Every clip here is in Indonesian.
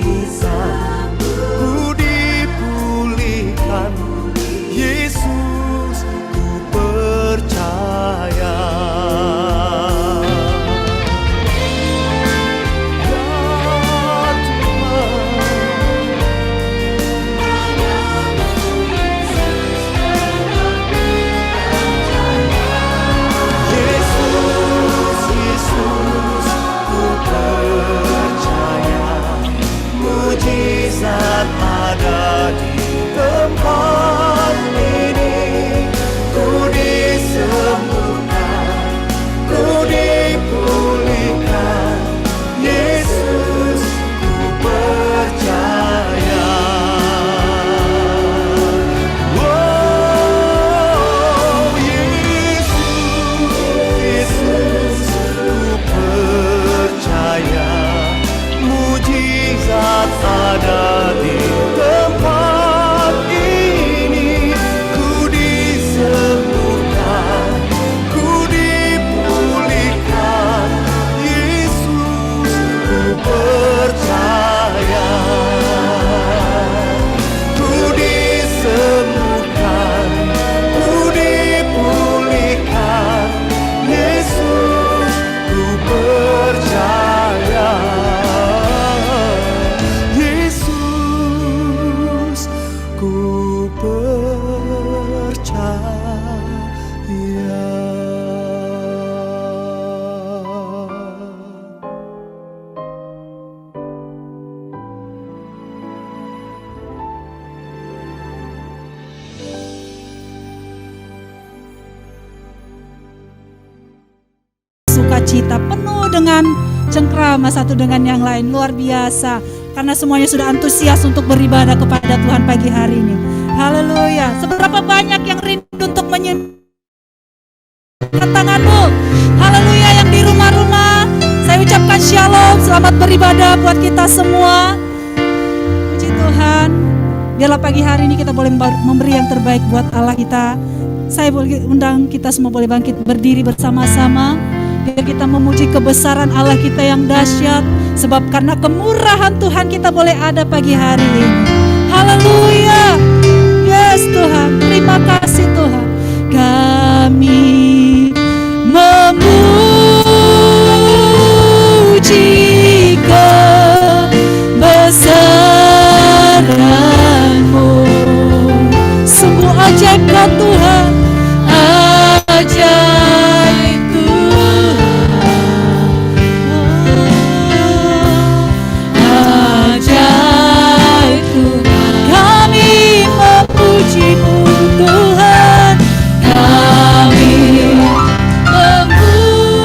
disembuhkan, ku dipulihkan. Yesus, ku percaya. Mujizat ada di tempat ini, ku disembuhkan, ku dipulihkan. Yesus, ku percaya. Oh, Yesus, Yesus, ku percaya. Mujizat ada di tempat ini, ku disembuhkan, ku dipulihkan. Yesus, ku percaya. Ku disembuhkan, ku dipulihkan. Yesus, ku percaya. Ku percaya. Sukacita penuh dengan cengkrama satu dengan yang lain, luar biasa. Karena semuanya sudah antusias untuk beribadah kepada Tuhan pagi hari ini. Haleluya. Seberapa banyak yang rindu untuk menyenangkan tanganmu. Haleluya. Yang di rumah-rumah, saya ucapkan shalom. Selamat beribadah buat kita semua. Puji Tuhan. Biarlah pagi hari ini kita boleh memberi yang terbaik buat Allah kita. Saya boleh undang kita semua boleh bangkit berdiri bersama-sama. Biar kita memuji kebesaran Allah kita yang dahsyat. Sebab karena kemurahan Tuhan kita boleh ada pagi hari ini. Haleluya. Yes Tuhan, terima kasih Tuhan. Kami memuji kebesaran-Mu. Sungguh ajaib kau Tuhan, ajaib Tuhan. Memuji-Mu Tuhan, kami memuji.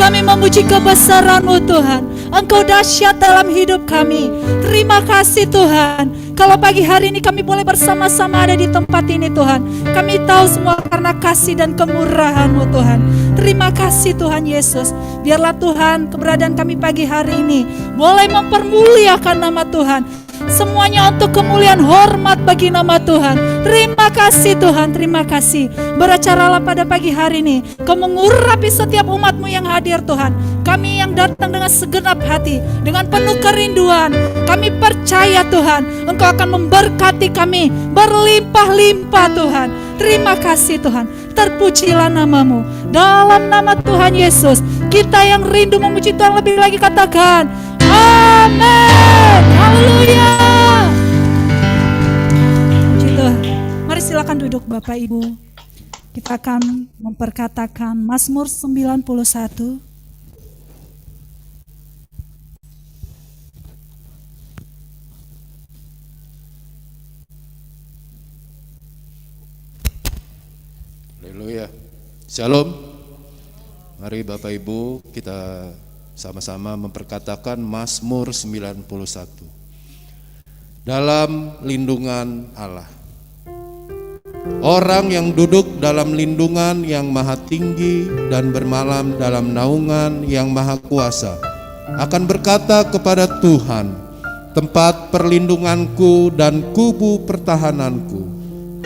Kami memuji kebesaran-Mu Tuhan. Engkau dahsyat dalam hidup kami. Terima kasih Tuhan. Kalau pagi hari ini kami boleh bersama-sama ada di tempat ini Tuhan. Kami tahu semua karena kasih dan kemurahan-Mu Tuhan. Terima kasih Tuhan Yesus. Biarlah Tuhan keberadaan kami pagi hari ini boleh mempermuliakan nama Tuhan. Semuanya untuk kemuliaan hormat bagi nama Tuhan. Terima kasih Tuhan, terima kasih. Beracaralah pada pagi hari ini. Kau mengurapi setiap umat-Mu yang hadir Tuhan. Kami yang datang dengan segenap hati, dengan penuh kerinduan. Kami percaya Tuhan, Engkau akan memberkati kami berlimpah-limpah Tuhan. Terima kasih Tuhan. Terpujilah nama-Mu. Dalam nama Tuhan Yesus, kita yang rindu memuji Tuhan lebih lagi katakan amin. Haleluya. Puji Tuhan. Mari silakan duduk Bapak Ibu. Kita akan memperkatakan Mazmur 91. Haleluya. Shalom. Mari Bapak Ibu kita sama-sama memperkatakan Mazmur 91. Dalam lindungan Allah. Orang yang duduk dalam lindungan yang maha tinggi dan bermalam dalam naungan yang maha kuasa akan berkata kepada Tuhan, tempat perlindunganku dan kubu pertahananku,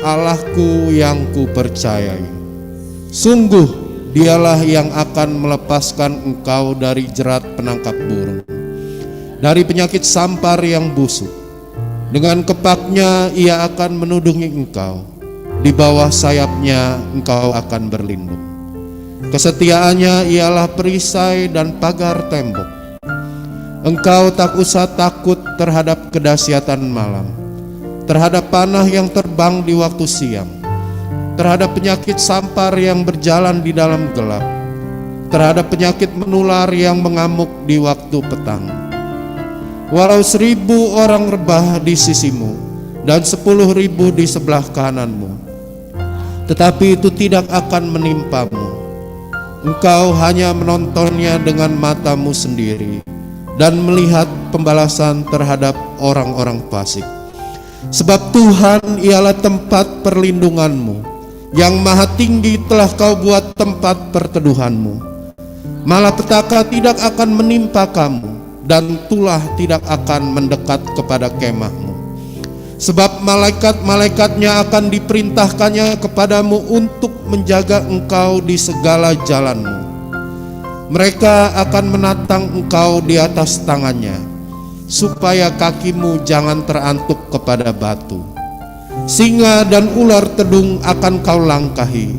Allahku yang kupercayai. Sungguh Dialah yang akan melepaskan engkau dari jerat penangkap burung, dari penyakit sampar yang busuk. Dengan kepaknya Ia akan menudungi engkau, di bawah sayapnya engkau akan berlindung. Kesetiaannya ialah perisai dan pagar tembok. Engkau tak usah takut terhadap kedahsyatan malam, terhadap panah yang terbang di waktu siang, terhadap penyakit sampar yang berjalan di dalam gelap, terhadap penyakit menular yang mengamuk di waktu petang. Walau 1000 orang rebah di sisimu dan 10.000 di sebelah kananmu, tetapi itu tidak akan menimpamu. Engkau hanya menontonnya dengan matamu sendiri dan melihat pembalasan terhadap orang-orang fasik. Sebab Tuhan ialah tempat perlindunganmu, yang maha tinggi telah kau buat tempat perteduhanmu. Malapetaka tidak akan menimpa kamu, dan tulah tidak akan mendekat kepada kemahmu. Sebab malaikat-malaikatnya akan diperintahkannya kepadamu untuk menjaga engkau di segala jalanmu. Mereka akan menatang engkau di atas tangannya, supaya kakimu jangan terantuk kepada batu. Singa dan ular tedung akan kau langkahi,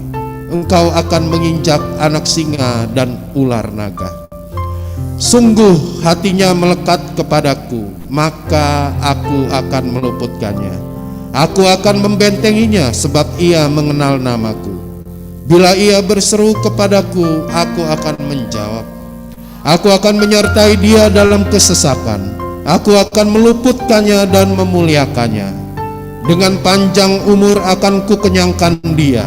engkau akan menginjak anak singa dan ular naga. Sungguh hatinya melekat kepadaku, maka aku akan meluputkannya. Aku akan membentenginya sebab ia mengenal namaku. Bila ia berseru kepadaku, aku akan menjawab. Aku akan menyertai dia dalam kesesakan. Aku akan meluputkannya dan memuliakannya. Dengan panjang umur akan kukenyangkan dia,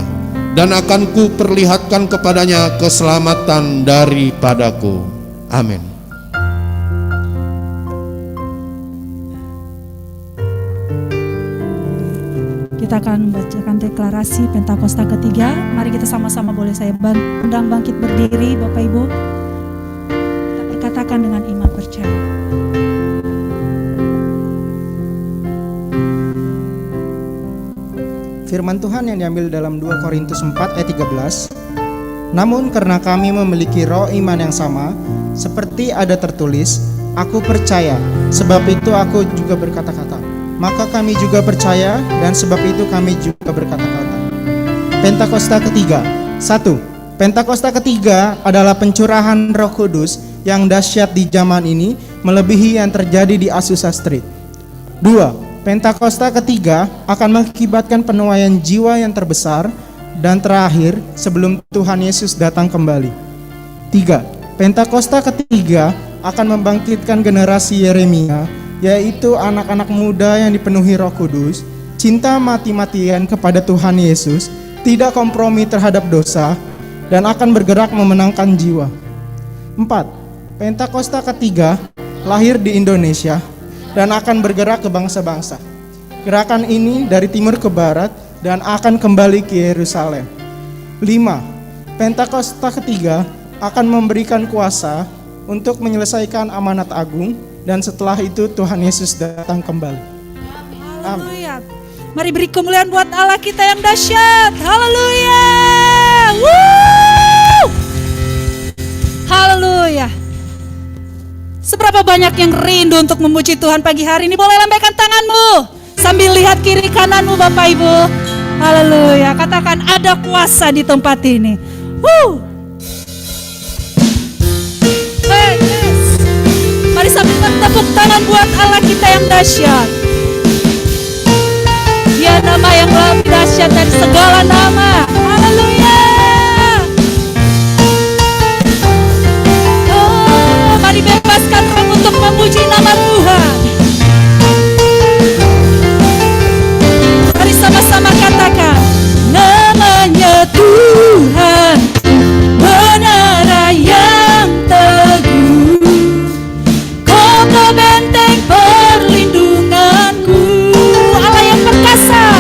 dan akan kuperlihatkan kepadanya keselamatan daripadaku. Amin. Kita akan membacakan deklarasi Pentakosta ketiga. Mari kita sama-sama, boleh saya undang bangkit berdiri Bapak Ibu. Kita perkatakan dengan iman percaya. Firman Tuhan yang diambil dalam 2 Korintus 4 ayat 13. Namun karena kami memiliki roh iman yang sama, seperti ada tertulis, aku percaya, sebab itu aku juga berkata-kata. Maka kami juga percaya, dan sebab itu kami juga berkata-kata. Pentakosta ketiga. 1. Pentakosta ketiga adalah pencurahan Roh Kudus yang dahsyat di zaman ini, melebihi yang terjadi di Azusa Street. 2. Pentakosta ketiga akan mengakibatkan penuaian jiwa yang terbesar dan terakhir sebelum Tuhan Yesus datang kembali. 3. Pentakosta ketiga akan membangkitkan generasi Yeremia, yaitu anak-anak muda yang dipenuhi Roh Kudus, cinta mati-matian kepada Tuhan Yesus, tidak kompromi terhadap dosa, dan akan bergerak memenangkan jiwa. 4. Pentakosta ketiga lahir di Indonesia dan akan bergerak ke bangsa-bangsa. Gerakan ini dari timur ke barat dan akan kembali ke Yerusalem. 5. Pentakosta ketiga akan memberikan kuasa untuk menyelesaikan amanat agung dan setelah itu Tuhan Yesus datang kembali. Amin. Haleluya. Mari beri kemuliaan buat Allah kita yang dahsyat. Haleluya. Woo! Haleluya. Seberapa banyak yang rindu untuk memuji Tuhan pagi hari ini? Boleh lambaikan tanganmu sambil lihat kiri kananmu Bapak Ibu. Haleluya. Katakan ada kuasa di tempat ini. Woo! Hey, yes. Mari sambil bertepuk tangan buat Allah kita yang dahsyat. Dia nama yang lebih dahsyat dari segala nama. Haleluya. Oh, mari bebaskan roh untuk memuji nama Tuhan. Mari sama-sama katakan, namanya Tuhan menara yang teguh, kota benteng perlindunganku. Allah yang perkasa,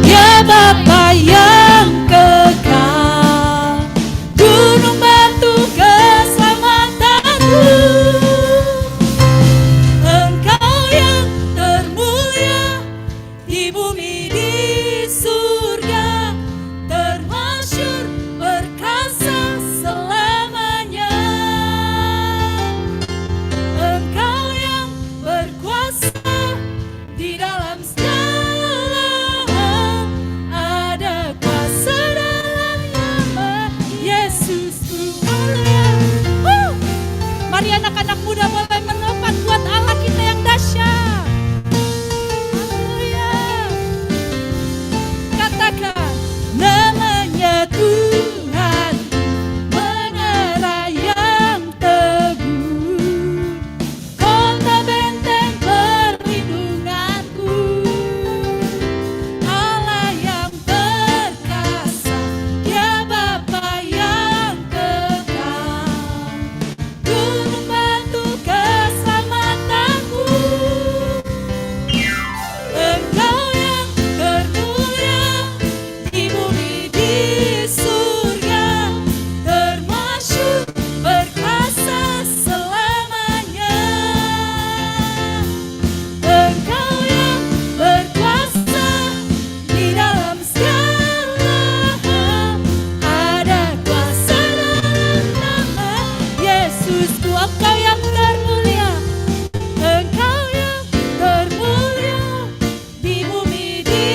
ya Bapa yang kekal, gunung batu keselamatanku. Engkau yang termulia di bumi di surga, termasyhur perkasa selamanya. Engkau yang berkuasa di dalam segala hal, ada kuasa dalam nama Yesus Tuhan. Mari anak-anak muda boleh mengepat buat Allah kita yang dahsyat. Haleluya. Katakan, namanya Tuhan menara yang teguh, kota benteng perlindunganku. Allah yang perkasa, ya Bapa yang kekal, gunung batu keselamatanku. Engkau yang termulia di bumi di surga, termasyhur perkasa selamanya. Engkau yang berkuasa di dalam segala hal, ada kuasa dalam nama Yesusku. Engkau yang termulia, Engkau yang termulia di bumi di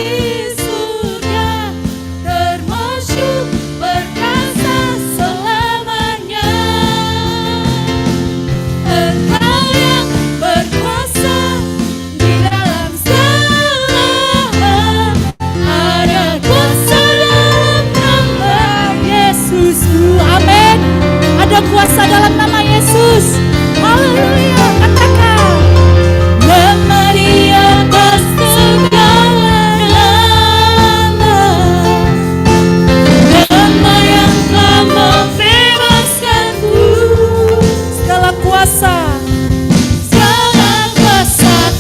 surga, termasyhur perkasa selamanya. Engkau yang berkuasa di dalam segala hal, ada kuasa dalam nama Yesusku. Amin. Ada kuasa dalam nama Yesus. Haleluya. Katakan, nama di atas segala nama, nama yang telah membebaskanku. Segala kuasa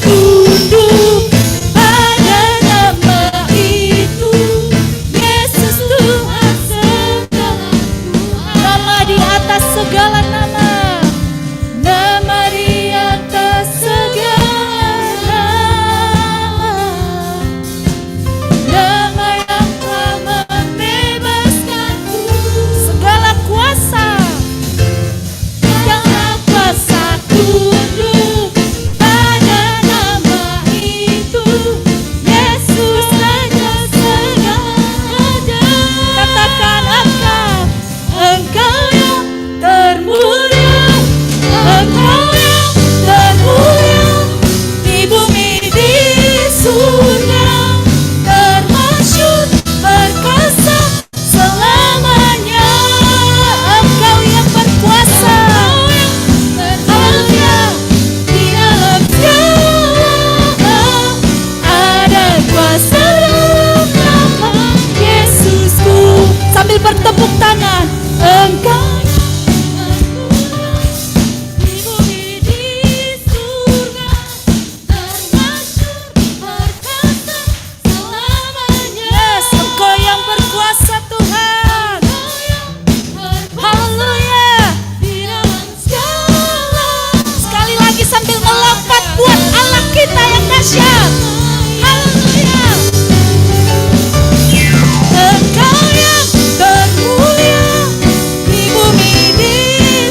tunduk pada nama itu, Yesus Tuhan segala. Nama di atas segala nama, nama di atas segala nama, nama yang telah membebaskanku. Segala kuasa tunduk pada nama itu, Yesus Raja segala. Katakan, Engkau yang termulia Engkau di bumi di surga, termasyhur perkasa selamanya. Yes, Engkau yang berkuasa Tuhan. Haleluya. Sekali lagi sambil melompat buat Allah kita yang dahsyat. Haleluya. Engkau yang termulia di bumi di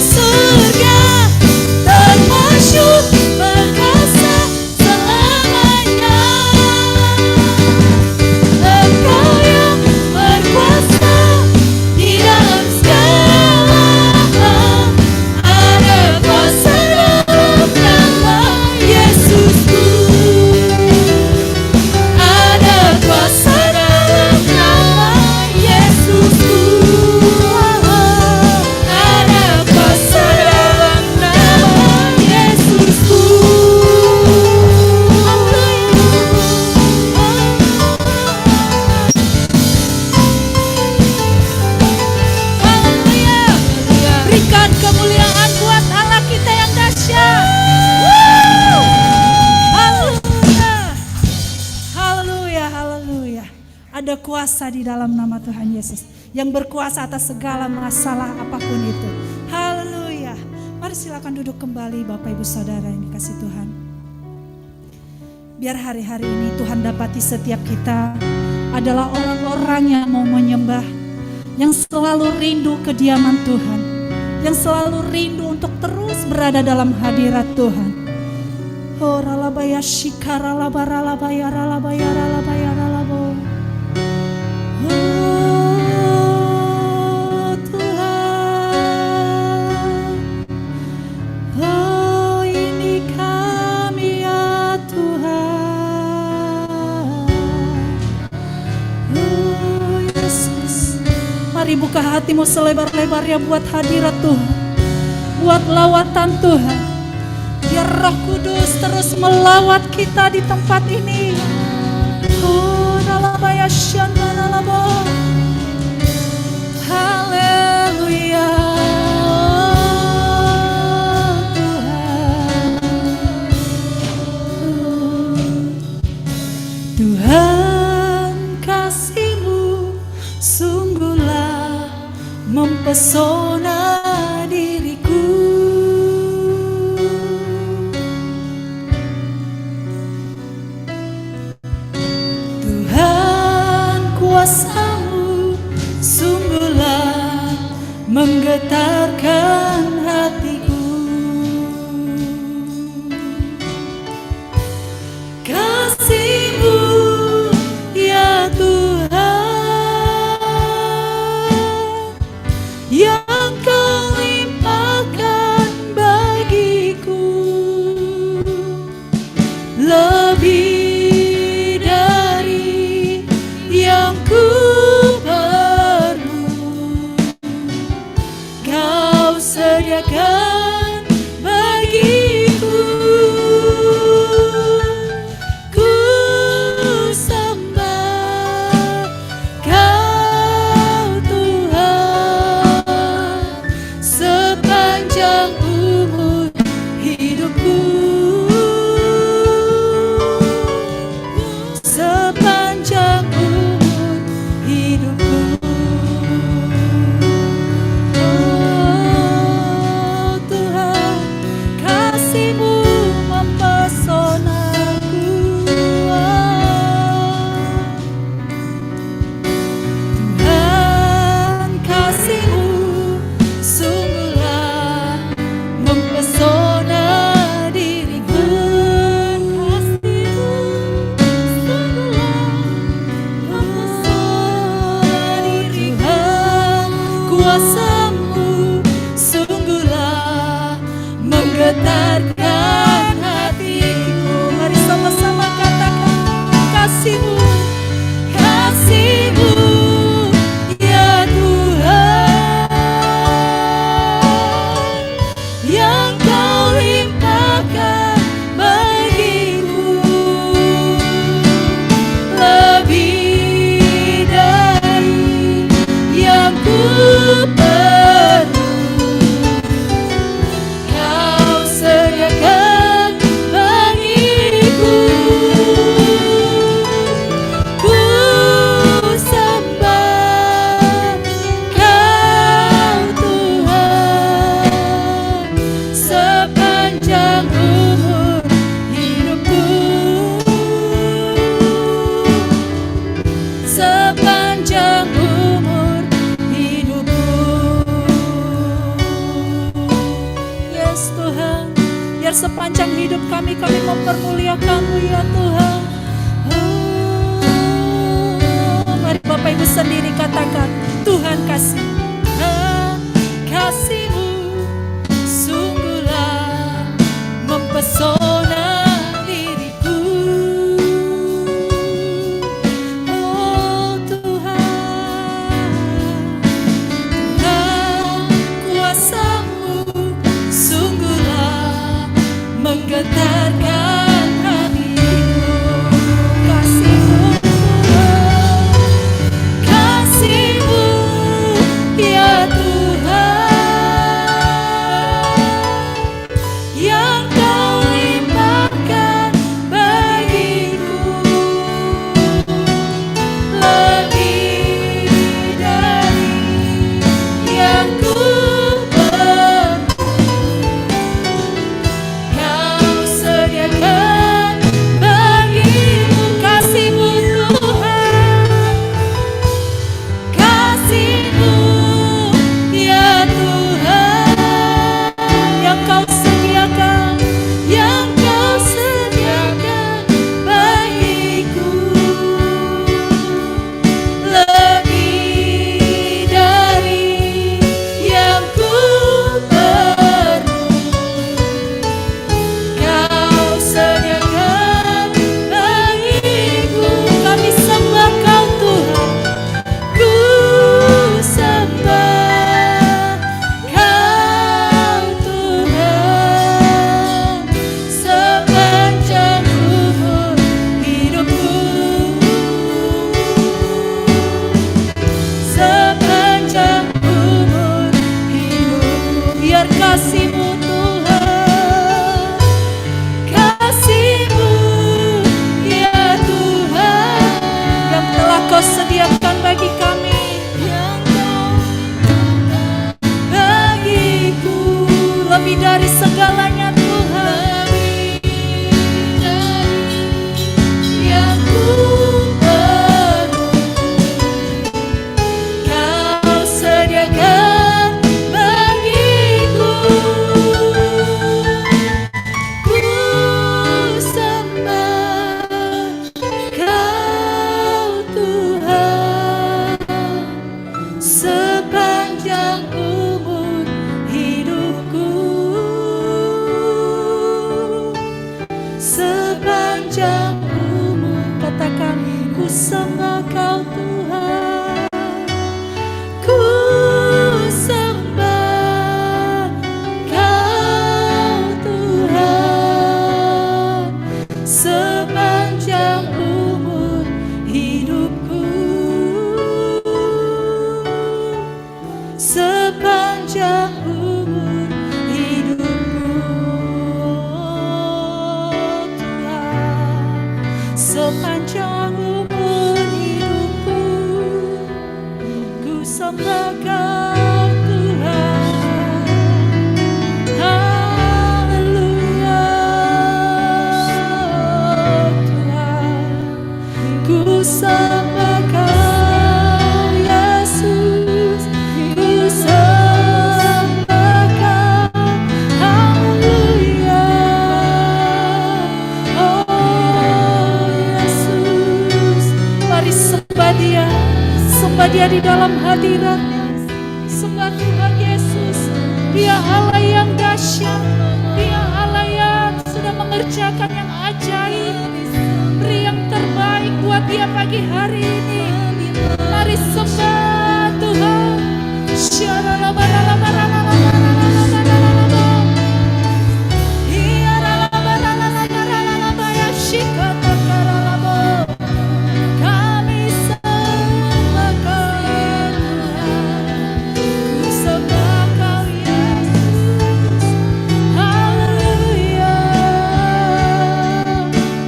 surga, termasyhur perkasa selamanya. Engkau yang berkuasa di dalam segala hal, ada kuasa dalam nama Yesusku. Ada kuasa dalam nama Yesusku. Ada kuasa dalam nama Yesusku. Haleluya. Berikan kemuliaan buat Allah kita yang dahsyat. Haleluya. Haleluya, haleluya. Ada kuasa di dalam nama Tuhan Yesus yang berkuasa atas segala masalah apapun itu. Haleluya. Mari silakan duduk kembali Bapak Ibu Saudara yang dikasihi Tuhan. Biar hari-hari ini Tuhan dapati setiap kita adalah orang-orang yang mau menyembah, yang selalu rindu kediaman Tuhan, yang selalu rindu untuk terus berada dalam hadirat Tuhan. Oh ralabaya shikara labaralabaya ralabaya ralabaya ralabo. Oh Tuhan, oh ini kami ya Tuhan. Oh Yesus, mari buka hatimu selebar-lebarnya buat hadirat Tuhan, buat lawatan Tuhan. Biar Roh Kudus terus melawat kita di tempat ini. Oh, nalabaya syanda nalabo. Haleluya. Tuhan, kasih-Mu sungguhlah mempesona diriku. Kuasa-Mu sungguhlah menggetarkan hatiku. Kasih-Mu ya Tuhan yang Kau limpahkan bagiku, lebih yang ku perlu Kau sediakan bagiku. Ku sembah Kau Tuhan sepanjang umur hidupku. Sepanjang hidupku. Oh sepanjang hidup kami mempermuliakan-Mu ya Tuhan. Mari Bapak Ibu sendiri katakan, Tuhan kasih. Kasih-Mu sungguhlah mempesona diriku. Oh Tuhan, Tuhan kuasa-Mu sungguhlah menggetarkan hatiku. Kasih-Mu Tuhan, kasih-Mu ya Tuhan, yang Kau limpahkan bagiku lebih dari yang ku perlu. Kau sediakan bagiku. Kasih-Mu Tuhan, kasih-Mu ya Tuhan, yang Kau sediakan bagiku lebih dari yang ku perlu. Kau sediakan bagiku. Kami sembah Kau Tuhan, ku sembah Kau Tuhan, sepanjang umur hidupku, sepanjang umur hidupku. Biar kasih-Mu Tuhan, kasih-Mu ya Tuhan, yang telah Kau sediakan bagi kami, yang Kau bagiku lebih dari segalanya Tuhan, yang ku perlu. Kau sediakan bagiku, ku sembah Kau Tuhan, sepanjang umur hidupku, sepanjang umur. Katakan, ku sembah Kau Tuhan, ku sembah Kau Tuhan, sepanjang umur hidupku, sepanjang umur hidupku. Oh Tuhan, sepanjang umur hidupku, ku sembah Kau Tuhan. Haleluya Tuhan, ku sembah Kau Yesus, ku sembah Kau. Haleluya, oh Yesus. Mari sembah Dia di dalam hadirat-Nya. Sembah Tuhan Yesus. Dia Allah yang dahsyat, Dia Allah yang sudah mengerjakan yang ajaib. Beri yang terbaik buat Dia pagi hari ini. Mari sembah Tuhan. Kami sembah Kau Tuhan, ku sembah Kau Yesus. Haleluya,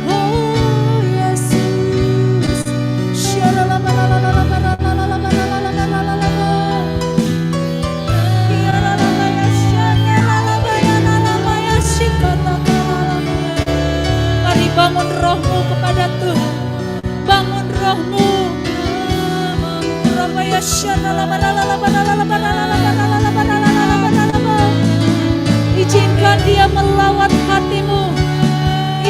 oh Yesus. Shalala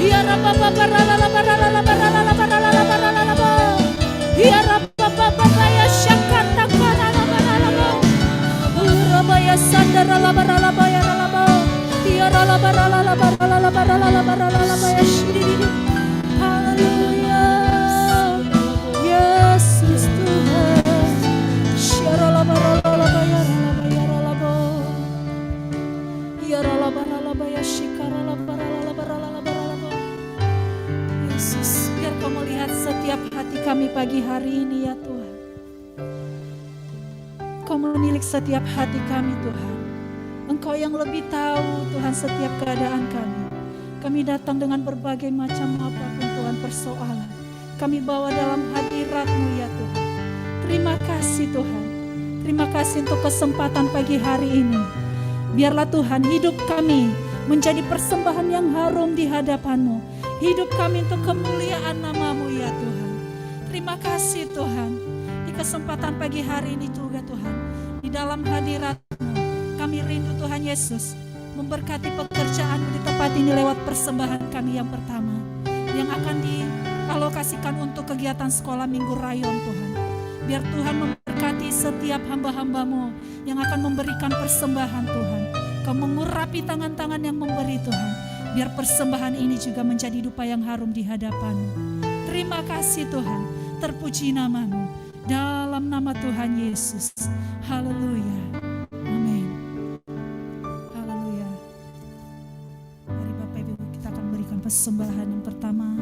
Ya Rabba Baba Rala Barala Barala Barala Barala Ya Rabba Baba ya Syakata Barala Barala Rabba ya Sandara Barala Barala Ya Rala Barala Barala Barala Barala ya Shiri. Haleluya. Yesus Tuhan. Syarala Barala Barala Ya Rala Barala ya Shikarala Barala Barala Yesus, biar Kau melihat setiap hati kami pagi hari ini ya Tuhan. Kau menilik setiap hati kami Tuhan. Engkau yang lebih tahu Tuhan setiap keadaan kami. Kami datang dengan berbagai macam apapun Tuhan persoalan. Kami bawa dalam hadirat-Mu ya Tuhan. Terima kasih Tuhan. Terima kasih untuk kesempatan pagi hari ini. Biarlah Tuhan hidup kami menjadi persembahan yang harum di hadapan-Mu. Hidup kami untuk kemuliaan nama-Mu ya Tuhan. Terima kasih Tuhan. Di kesempatan pagi hari ini juga Tuhan. Di dalam hadirat-Mu kami rindu Tuhan Yesus memberkati pekerjaan-Mu di tempat ini lewat persembahan kami yang pertama. Yang akan dialokasikan untuk kegiatan sekolah minggu rayon Tuhan. Biar Tuhan memberkati setiap hamba-hamba-Mu yang akan memberikan persembahan Tuhan. Kau mengurapi tangan-tangan yang memberi Tuhan. Biar persembahan ini juga menjadi dupa yang harum di hadapan-Mu. Terima kasih Tuhan. Terpuji nama-Mu. Dalam nama Tuhan Yesus. Haleluya. Amin. Haleluya. Mari Bapak Ibu kita akan berikan persembahan yang pertama.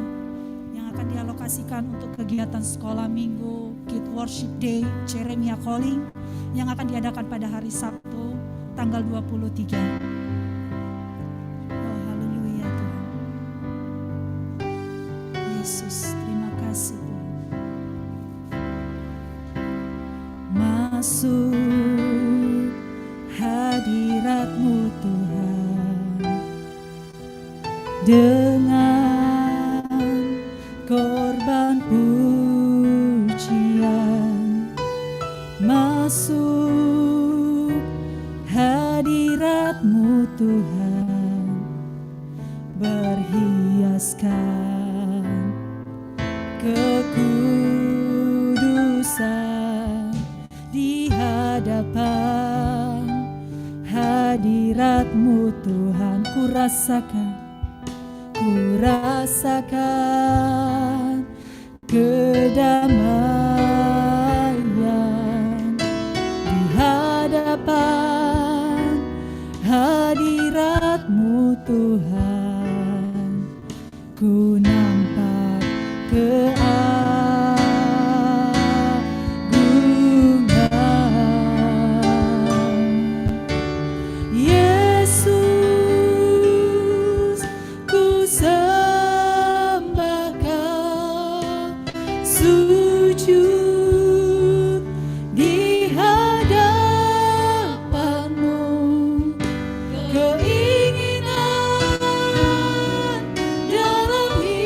Yang akan dialokasikan untuk kegiatan sekolah minggu Kid Worship Day Jeremiah Calling. Yang akan diadakan pada hari Sabtu tanggal 23. Yesus, terima kasih Tuhan. Masuk hadirat-Mu Tuhan dengan korban pujian. Masuk hadirat-Mu Tuhan berhiaskan kekudusan di hadapan hadirat-Mu Tuhan. Ku rasakan kedamaian di hadapan hadirat-Mu Tuhan. Ku nampak keagungan Yesus, ku sembah Kau, sujud di hadapan-Mu. Keinginan dalam hidup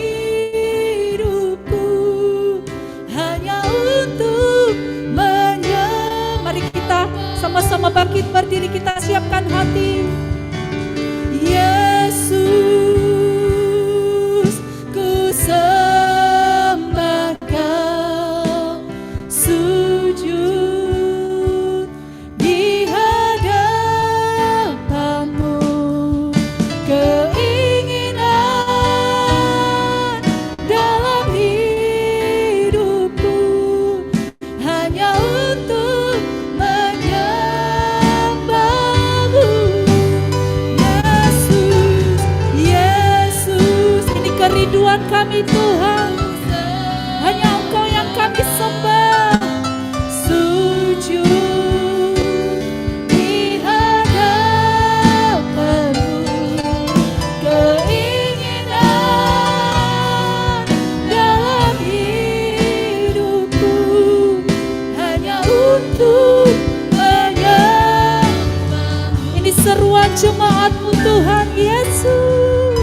seruan jemaat-Mu Tuhan Yesus.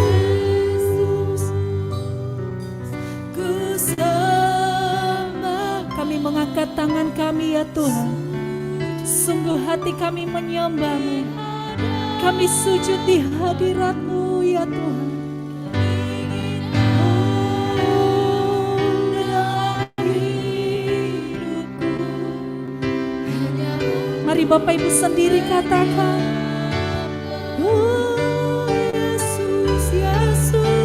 Ku sembah, kami mengangkat tangan kami ya Tuhan. Sungguh hati kami menyembah-Mu. Kami sujud di hadirat-Mu ya Tuhan. Mari Bapak Ibu sendiri katakan, oh Yesus, Yesus.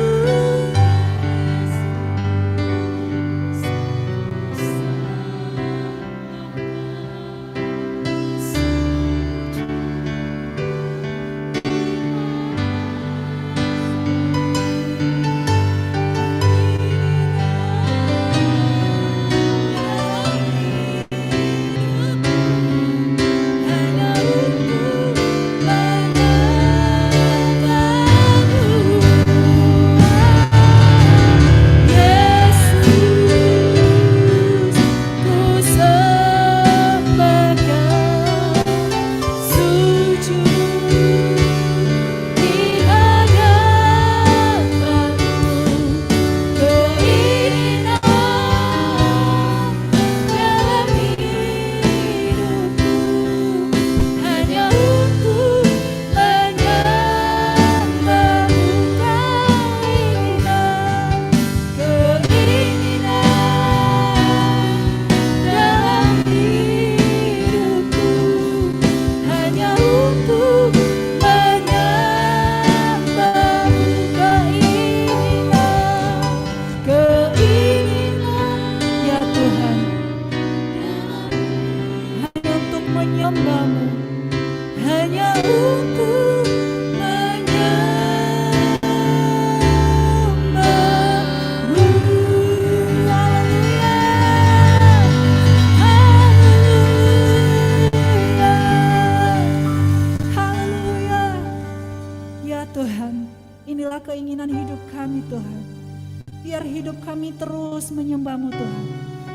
Keinginan hidup kami Tuhan, biar hidup kami terus menyembah-Mu Tuhan,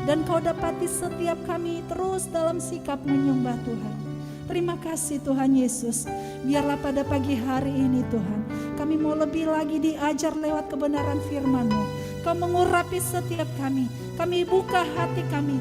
dan Kau dapati setiap kami terus dalam sikap menyembah Tuhan. Terima kasih Tuhan Yesus, biarlah pada pagi hari ini Tuhan, kami mau lebih lagi diajar lewat kebenaran firman-Mu. Kau mengurapi setiap kami buka hati kami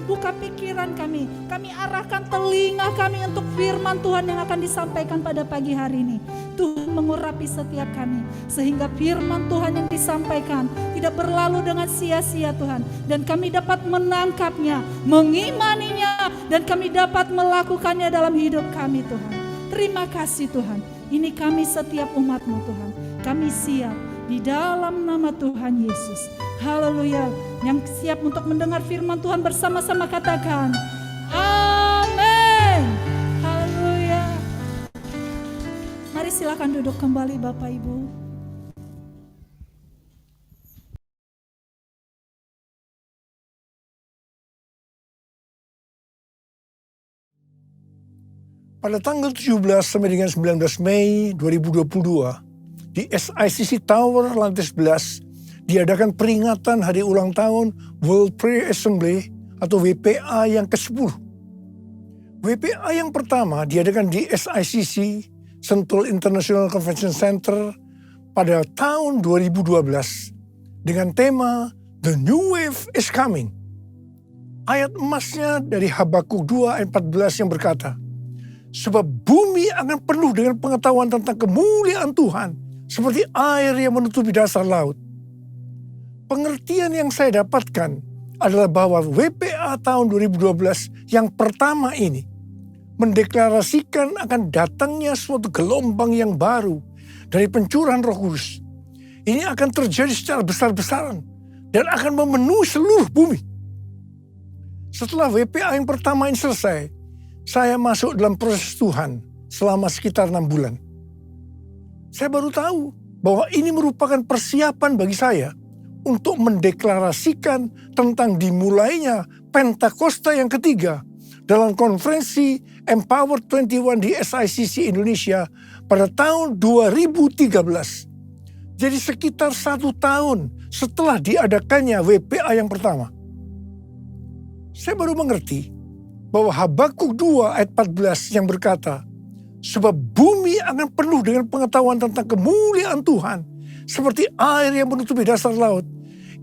buka pikiran kami arahkan telinga kami untuk firman Tuhan yang akan disampaikan pada pagi hari ini. Tuhan mengurapi setiap kami, sehingga firman Tuhan yang disampaikan tidak berlalu dengan sia-sia Tuhan, dan kami dapat menangkapnya, mengimaninya, dan kami dapat melakukannya dalam hidup kami Tuhan. Terima kasih Tuhan, ini kami setiap umat-Mu Tuhan, kami siap di dalam nama Tuhan Yesus. Haleluya. Yang siap untuk mendengar firman Tuhan bersama-sama katakan amin. Haleluya. Mari silakan duduk kembali Bapak Ibu. Pada tanggal 17 sampai dengan 19 Mei 2022, di SICC Tower lantai 11 diadakan peringatan hari ulang tahun World Prayer Assembly atau WPA yang ke-10. WPA yang pertama diadakan di SICC Sentul International Convention Center pada tahun 2012 dengan tema The New Wave is Coming. Ayat emasnya dari Habakuk 2 ayat 14 yang berkata, sebab bumi akan penuh dengan pengetahuan tentang kemuliaan Tuhan seperti air yang menutupi dasar laut. Pengertian yang saya dapatkan adalah bahwa WPA tahun 2012 yang pertama ini mendeklarasikan akan datangnya suatu gelombang yang baru dari pencurahan Roh Kudus. Ini akan terjadi secara besar-besaran dan akan memenuhi seluruh bumi. Setelah WPA yang pertama ini selesai, saya masuk dalam proses Tuhan selama sekitar 6 bulan. Saya baru tahu bahwa ini merupakan persiapan bagi saya untuk mendeklarasikan tentang dimulainya Pentakosta yang ketiga dalam konferensi Empower 21 di SICC Indonesia pada tahun 2013. Jadi sekitar 1 tahun setelah diadakannya WPA yang pertama. Saya baru mengerti bahwa Habakuk 2 ayat 14 yang berkata, Sebab bumi akan penuh dengan pengetahuan tentang kemuliaan Tuhan. Seperti air yang menutupi dasar laut.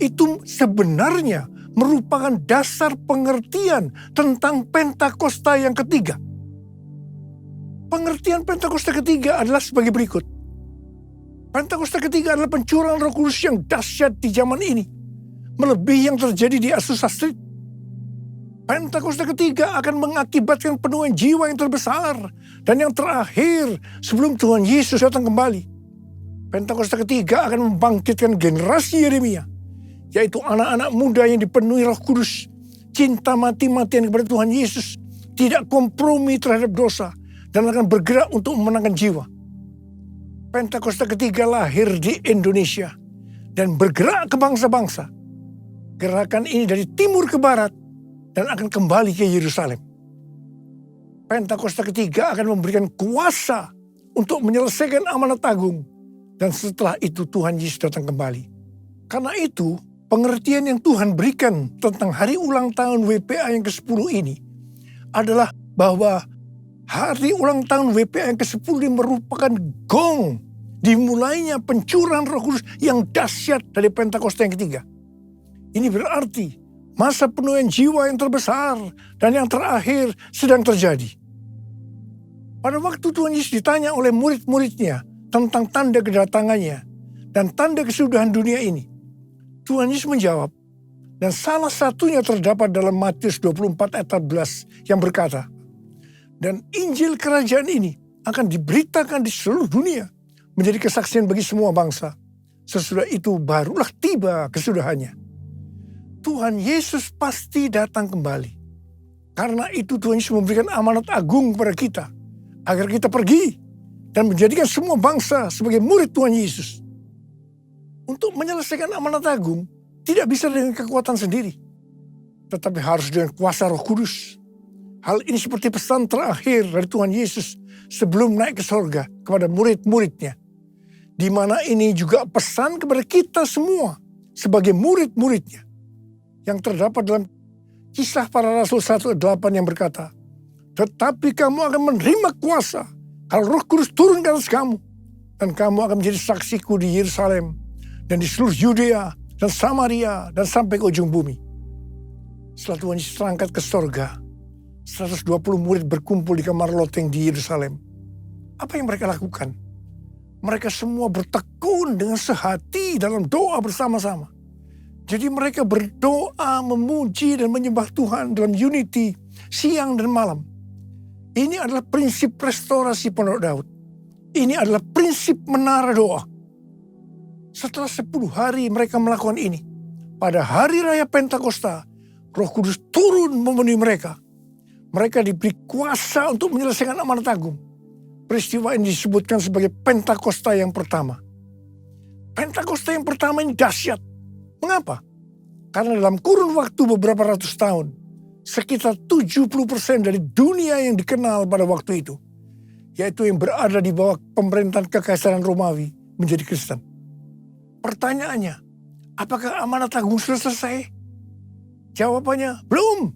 Itu sebenarnya merupakan dasar pengertian tentang Pentakosta yang ketiga. Pengertian Pentakosta ketiga adalah sebagai berikut. Pentakosta ketiga adalah pencurahan Roh Kudus yang dahsyat di zaman ini. Melebihi yang terjadi di Azusa Street. Pentakosta ketiga akan mengakibatkan penuhan jiwa yang terbesar dan yang terakhir sebelum Tuhan Yesus datang kembali. Pentakosta ketiga akan membangkitkan generasi Yeremia, yaitu anak-anak muda yang dipenuhi Roh Kudus, cinta mati-matian kepada Tuhan Yesus, tidak kompromi terhadap dosa, dan akan bergerak untuk memenangkan jiwa. Pentakosta ketiga lahir di Indonesia dan bergerak ke bangsa-bangsa. Gerakan ini dari timur ke barat dan akan kembali ke Yerusalem. Pentakosta ketiga akan memberikan kuasa untuk menyelesaikan amanat agung, dan setelah itu Tuhan Yesus datang kembali. Karena itu, pengertian yang Tuhan berikan tentang hari ulang tahun WPA yang ke-10 ini adalah bahwa hari ulang tahun WPA yang ke-10 ini merupakan gong dimulainya pencurahan Roh Kudus yang dahsyat dari Pentakosta yang ketiga. Ini berarti masa penuhan jiwa yang terbesar dan yang terakhir sedang terjadi. Pada waktu Tuhan Yesus ditanya oleh murid-muridnya tentang tanda kedatangannya dan tanda kesudahan dunia ini, Tuhan Yesus menjawab, dan salah satunya terdapat dalam Matius 24 ayat 14 yang berkata, dan Injil kerajaan ini akan diberitakan di seluruh dunia menjadi kesaksian bagi semua bangsa. Sesudah itu barulah tiba kesudahannya. Tuhan Yesus pasti datang kembali. Karena itu Tuhan Yesus memberikan amanat agung kepada kita, agar kita pergi dan menjadikan semua bangsa sebagai murid Tuhan Yesus. Untuk menyelesaikan amanat agung, tidak bisa dengan kekuatan sendiri, tetapi harus dengan kuasa Roh Kudus. Hal ini seperti pesan terakhir dari Tuhan Yesus sebelum naik ke sorga kepada murid-muridnya. Di mana ini juga pesan kepada kita semua sebagai murid-muridnya. Yang terdapat dalam Kisah Para Rasul 1:8 yang berkata, tetapi kamu akan menerima kuasa kalau Roh Kudus turun ke atas kamu, dan kamu akan menjadi saksiku di Yerusalem dan di seluruh Yudea dan Samaria dan sampai ke ujung bumi. Setelah Tuhan Yesus terangkat ke sorga, 120 murid berkumpul di kamar loteng di Yerusalem. Apa yang mereka lakukan? Mereka semua bertekun dengan sehati dalam doa bersama-sama. Jadi mereka berdoa, memuji dan menyembah Tuhan dalam unity siang dan malam. Ini adalah prinsip restorasi Pondok Daud. Ini adalah prinsip menara doa. Setelah 10 hari mereka melakukan ini, pada hari raya Pentakosta, Roh Kudus turun memenuhi mereka. Mereka diberi kuasa untuk menyelesaikan amanat agung. Peristiwa ini disebutkan sebagai Pentakosta yang pertama. Pentakosta yang pertama ini dahsyat. Mengapa? Karena dalam kurun waktu beberapa ratus tahun, sekitar 70% dari dunia yang dikenal pada waktu itu, yaitu yang berada di bawah pemerintahan Kekaisaran Romawi, menjadi Kristen. Pertanyaannya, apakah amanat agung sudah selesai? Jawabannya, belum.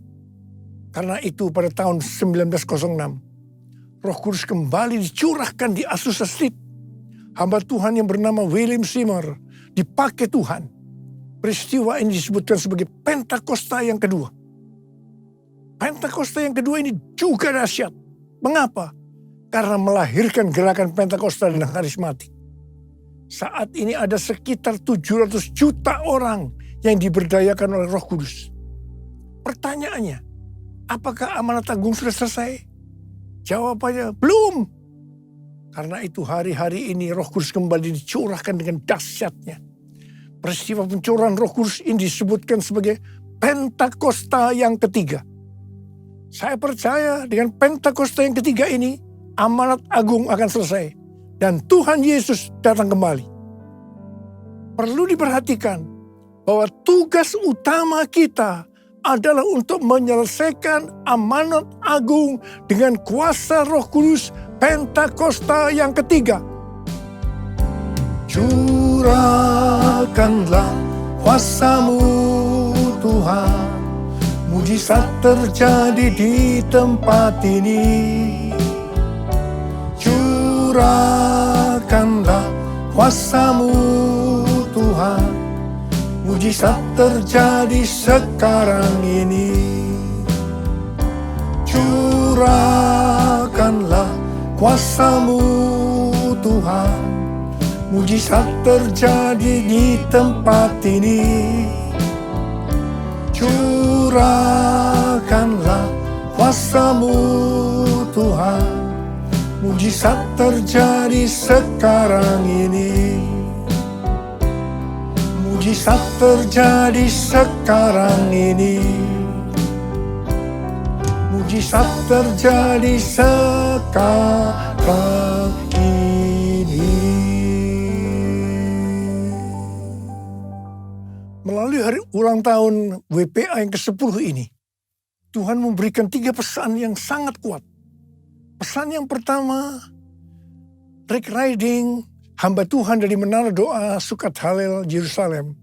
Karena itu pada tahun 1906, Roh Kudus kembali dicurahkan di Azusa Street. Hamba Tuhan yang bernama William Seymour dipakai Tuhan. Peristiwa ini disebutkan sebagai Pentakosta yang kedua. Pentakosta yang kedua ini juga dahsyat. Mengapa? Karena melahirkan gerakan Pentakosta dan karismatik. Saat ini ada sekitar 700 juta orang yang diberdayakan oleh Roh Kudus. Pertanyaannya, apakah amanat agung sudah selesai? Jawabannya, belum. Karena itu hari-hari ini Roh Kudus kembali dicurahkan dengan dahsyatnya. Peristiwa pencurahan Roh Kudus ini disebutkan sebagai Pentakosta yang ketiga. Saya percaya dengan Pentakosta yang ketiga ini, amanat agung akan selesai. Dan Tuhan Yesus datang kembali. Perlu diperhatikan bahwa tugas utama kita adalah untuk menyelesaikan amanat agung dengan kuasa Roh Kudus Pentakosta yang ketiga. Curahkanlah kuasa-Mu Tuhan, mujizat terjadi di tempat ini. Curahkanlah kuasa-Mu Tuhan, mujizat terjadi sekarang ini. Curahkanlah kuasa-Mu Tuhan, mujizat terjadi di tempat ini. Curahkanlah kuasa-Mu Tuhan, mujizat terjadi sekarang ini. Mujizat terjadi sekarang ini. Mujizat terjadi sekarang ini. Melalui hari ulang tahun WPA yang ke-10 ini, Tuhan memberikan 3 pesan yang sangat kuat. Pesan yang pertama, Rick Riding, hamba Tuhan dari Menara Doa Sukat Halel Yerusalem,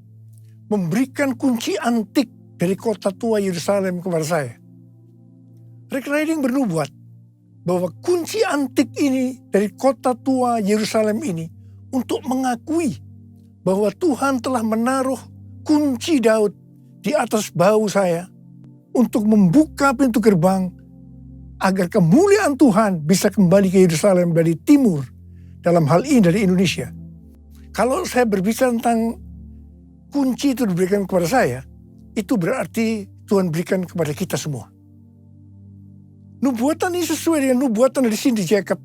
memberikan kunci antik dari kota tua Yerusalem kepada saya. Rick Riding bernubuat bahwa kunci antik ini dari kota tua Yerusalem ini untuk mengakui bahwa Tuhan telah menaruh kunci Daud di atas bahu saya untuk membuka pintu gerbang agar kemuliaan Tuhan bisa kembali ke Yerusalem dari timur, dalam hal ini dari Indonesia. Kalau saya berbicara tentang kunci itu diberikan kepada saya, itu berarti Tuhan berikan kepada kita semua. Nubuatan ini sesuai dengan nubuatan dari Cindy Jacob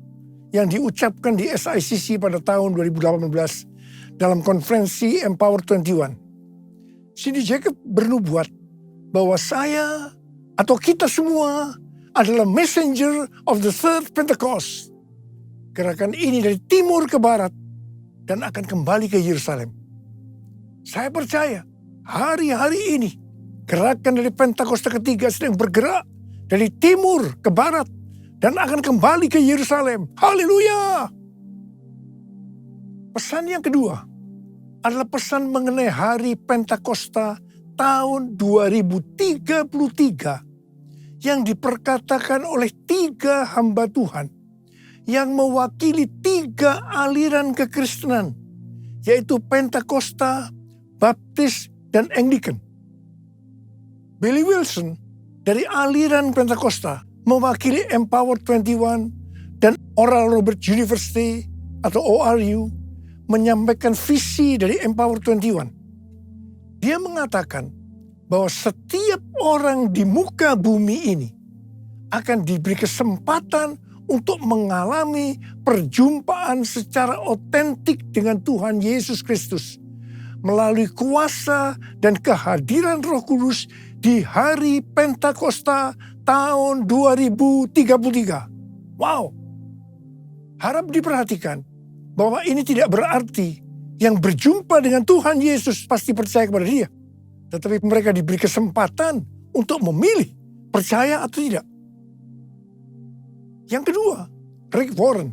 yang diucapkan di SICC pada tahun 2018 dalam konferensi Empower 21. Cindy Jacob bernubuat bahwa saya atau kita semua adalah messenger of the third Pentecost. Gerakan ini dari timur ke barat dan akan kembali ke Yerusalem. Saya percaya hari-hari ini gerakan dari Pentakosta ketiga sedang bergerak dari timur ke barat dan akan kembali ke Yerusalem. Haleluya! Pesan yang kedua adalah pesan mengenai hari Pentakosta tahun 2033 yang diperkatakan oleh 3 hamba Tuhan yang mewakili 3 aliran kekristenan, yaitu Pentakosta, Baptis, dan Anglican. Billy Wilson dari aliran Pentakosta mewakili Empower 21 dan Oral Roberts University atau ORU menyampaikan visi dari Empower 21. Dia mengatakan bahwa setiap orang di muka bumi ini akan diberi kesempatan untuk mengalami perjumpaan secara otentik dengan Tuhan Yesus Kristus melalui kuasa dan kehadiran Roh Kudus di hari Pentakosta tahun 2033. Wow! Harap diperhatikan bahwa ini tidak berarti yang berjumpa dengan Tuhan Yesus pasti percaya kepada Dia. Tetapi mereka diberi kesempatan untuk memilih percaya atau tidak. Yang kedua, Rick Warren,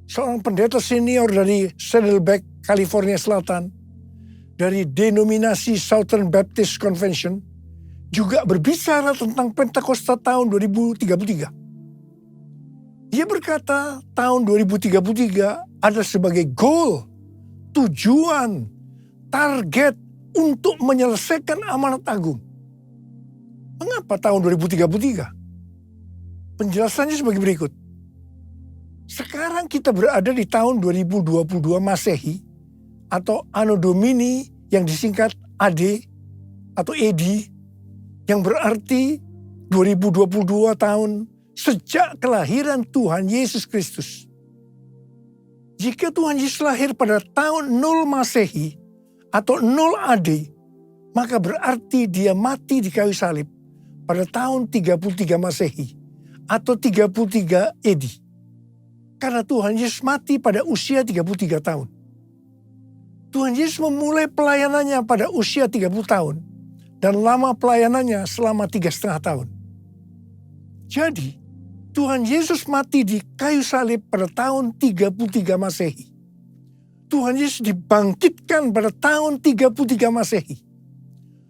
seorang pendeta senior dari Saddleback, California Selatan, dari denominasi Southern Baptist Convention, juga berbicara tentang Pentakosta tahun 2033. Dia berkata tahun 2033 adalah sebagai goal, tujuan, target untuk menyelesaikan amanat agung. Mengapa tahun 2033? Penjelasannya sebagai berikut. Sekarang kita berada di tahun 2022 Masehi atau Anno Domini yang disingkat AD atau AD, yang berarti 2022 tahun sejak kelahiran Tuhan Yesus Kristus. Jika Tuhan Yesus lahir pada tahun 0 Masehi atau 0 AD, maka berarti dia mati di kayu salib pada tahun 33 Masehi atau 33 AD. Karena Tuhan Yesus mati pada usia 33 tahun. Tuhan Yesus memulai pelayanannya pada usia 30 tahun dan lama pelayanannya selama 3,5 tahun. Jadi, Tuhan Yesus mati di kayu salib pada tahun 33 Masehi. Tuhan Yesus dibangkitkan pada tahun 33 Masehi.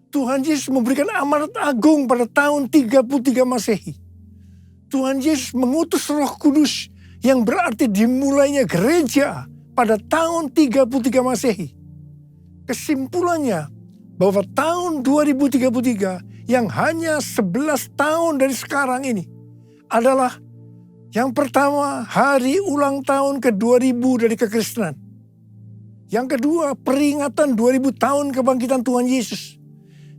Tuhan Yesus memberikan amanat agung pada tahun 33 Masehi. Tuhan Yesus mengutus Roh Kudus yang berarti dimulainya gereja pada tahun 33 Masehi. Kesimpulannya bahwa tahun 2033 yang hanya 11 tahun dari sekarang ini adalah yang pertama, hari ulang tahun ke-2000 dari kekristenan. Yang kedua, peringatan 2000 tahun kebangkitan Tuhan Yesus.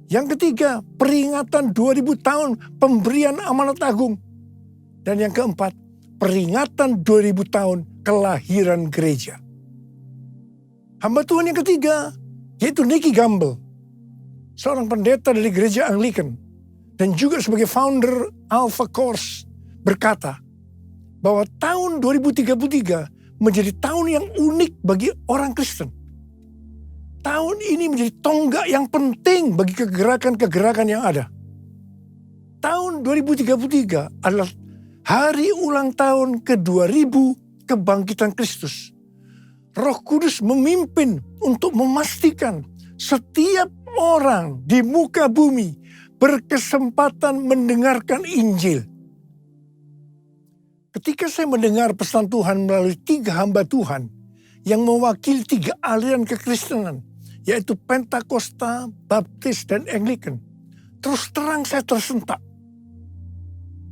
Yang ketiga, peringatan 2000 tahun pemberian amanat agung. Dan yang keempat, peringatan 2000 tahun kelahiran gereja. Hamba Tuhan yang ketiga, yaitu Nicky Gamble, seorang pendeta dari gereja Anglican, dan juga sebagai founder Alpha Course, berkata bahwa tahun 2033 menjadi tahun yang unik bagi orang Kristen. Tahun ini menjadi tonggak yang penting bagi kegerakan-kegerakan yang ada. Tahun 2033 adalah hari ulang tahun ke-2000 kebangkitan Kristus. Roh Kudus memimpin untuk memastikan setiap orang di muka bumi berkesempatan mendengarkan Injil. Ketika saya mendengar pesan Tuhan melalui 3 hamba Tuhan yang mewakili 3 aliran kekristenan, yaitu Pentakosta, Baptis, dan Anglican, terus terang saya tersentak.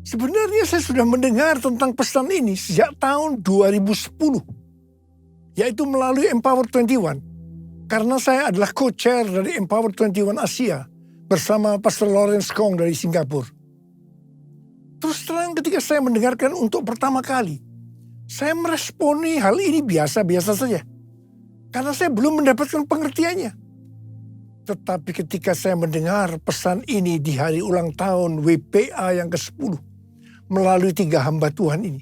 Sebenarnya saya sudah mendengar tentang pesan ini sejak tahun 2010, yaitu melalui Empower 21, karena saya adalah co-chair dari Empower 21 Asia bersama Pastor Lawrence Kong dari Singapura. Terus terang ketika saya mendengarkan untuk pertama kali, saya meresponi hal ini biasa-biasa saja. Karena saya belum mendapatkan pengertiannya. Tetapi ketika saya mendengar pesan ini di hari ulang tahun WPA yang ke-10, melalui 3 hamba Tuhan ini,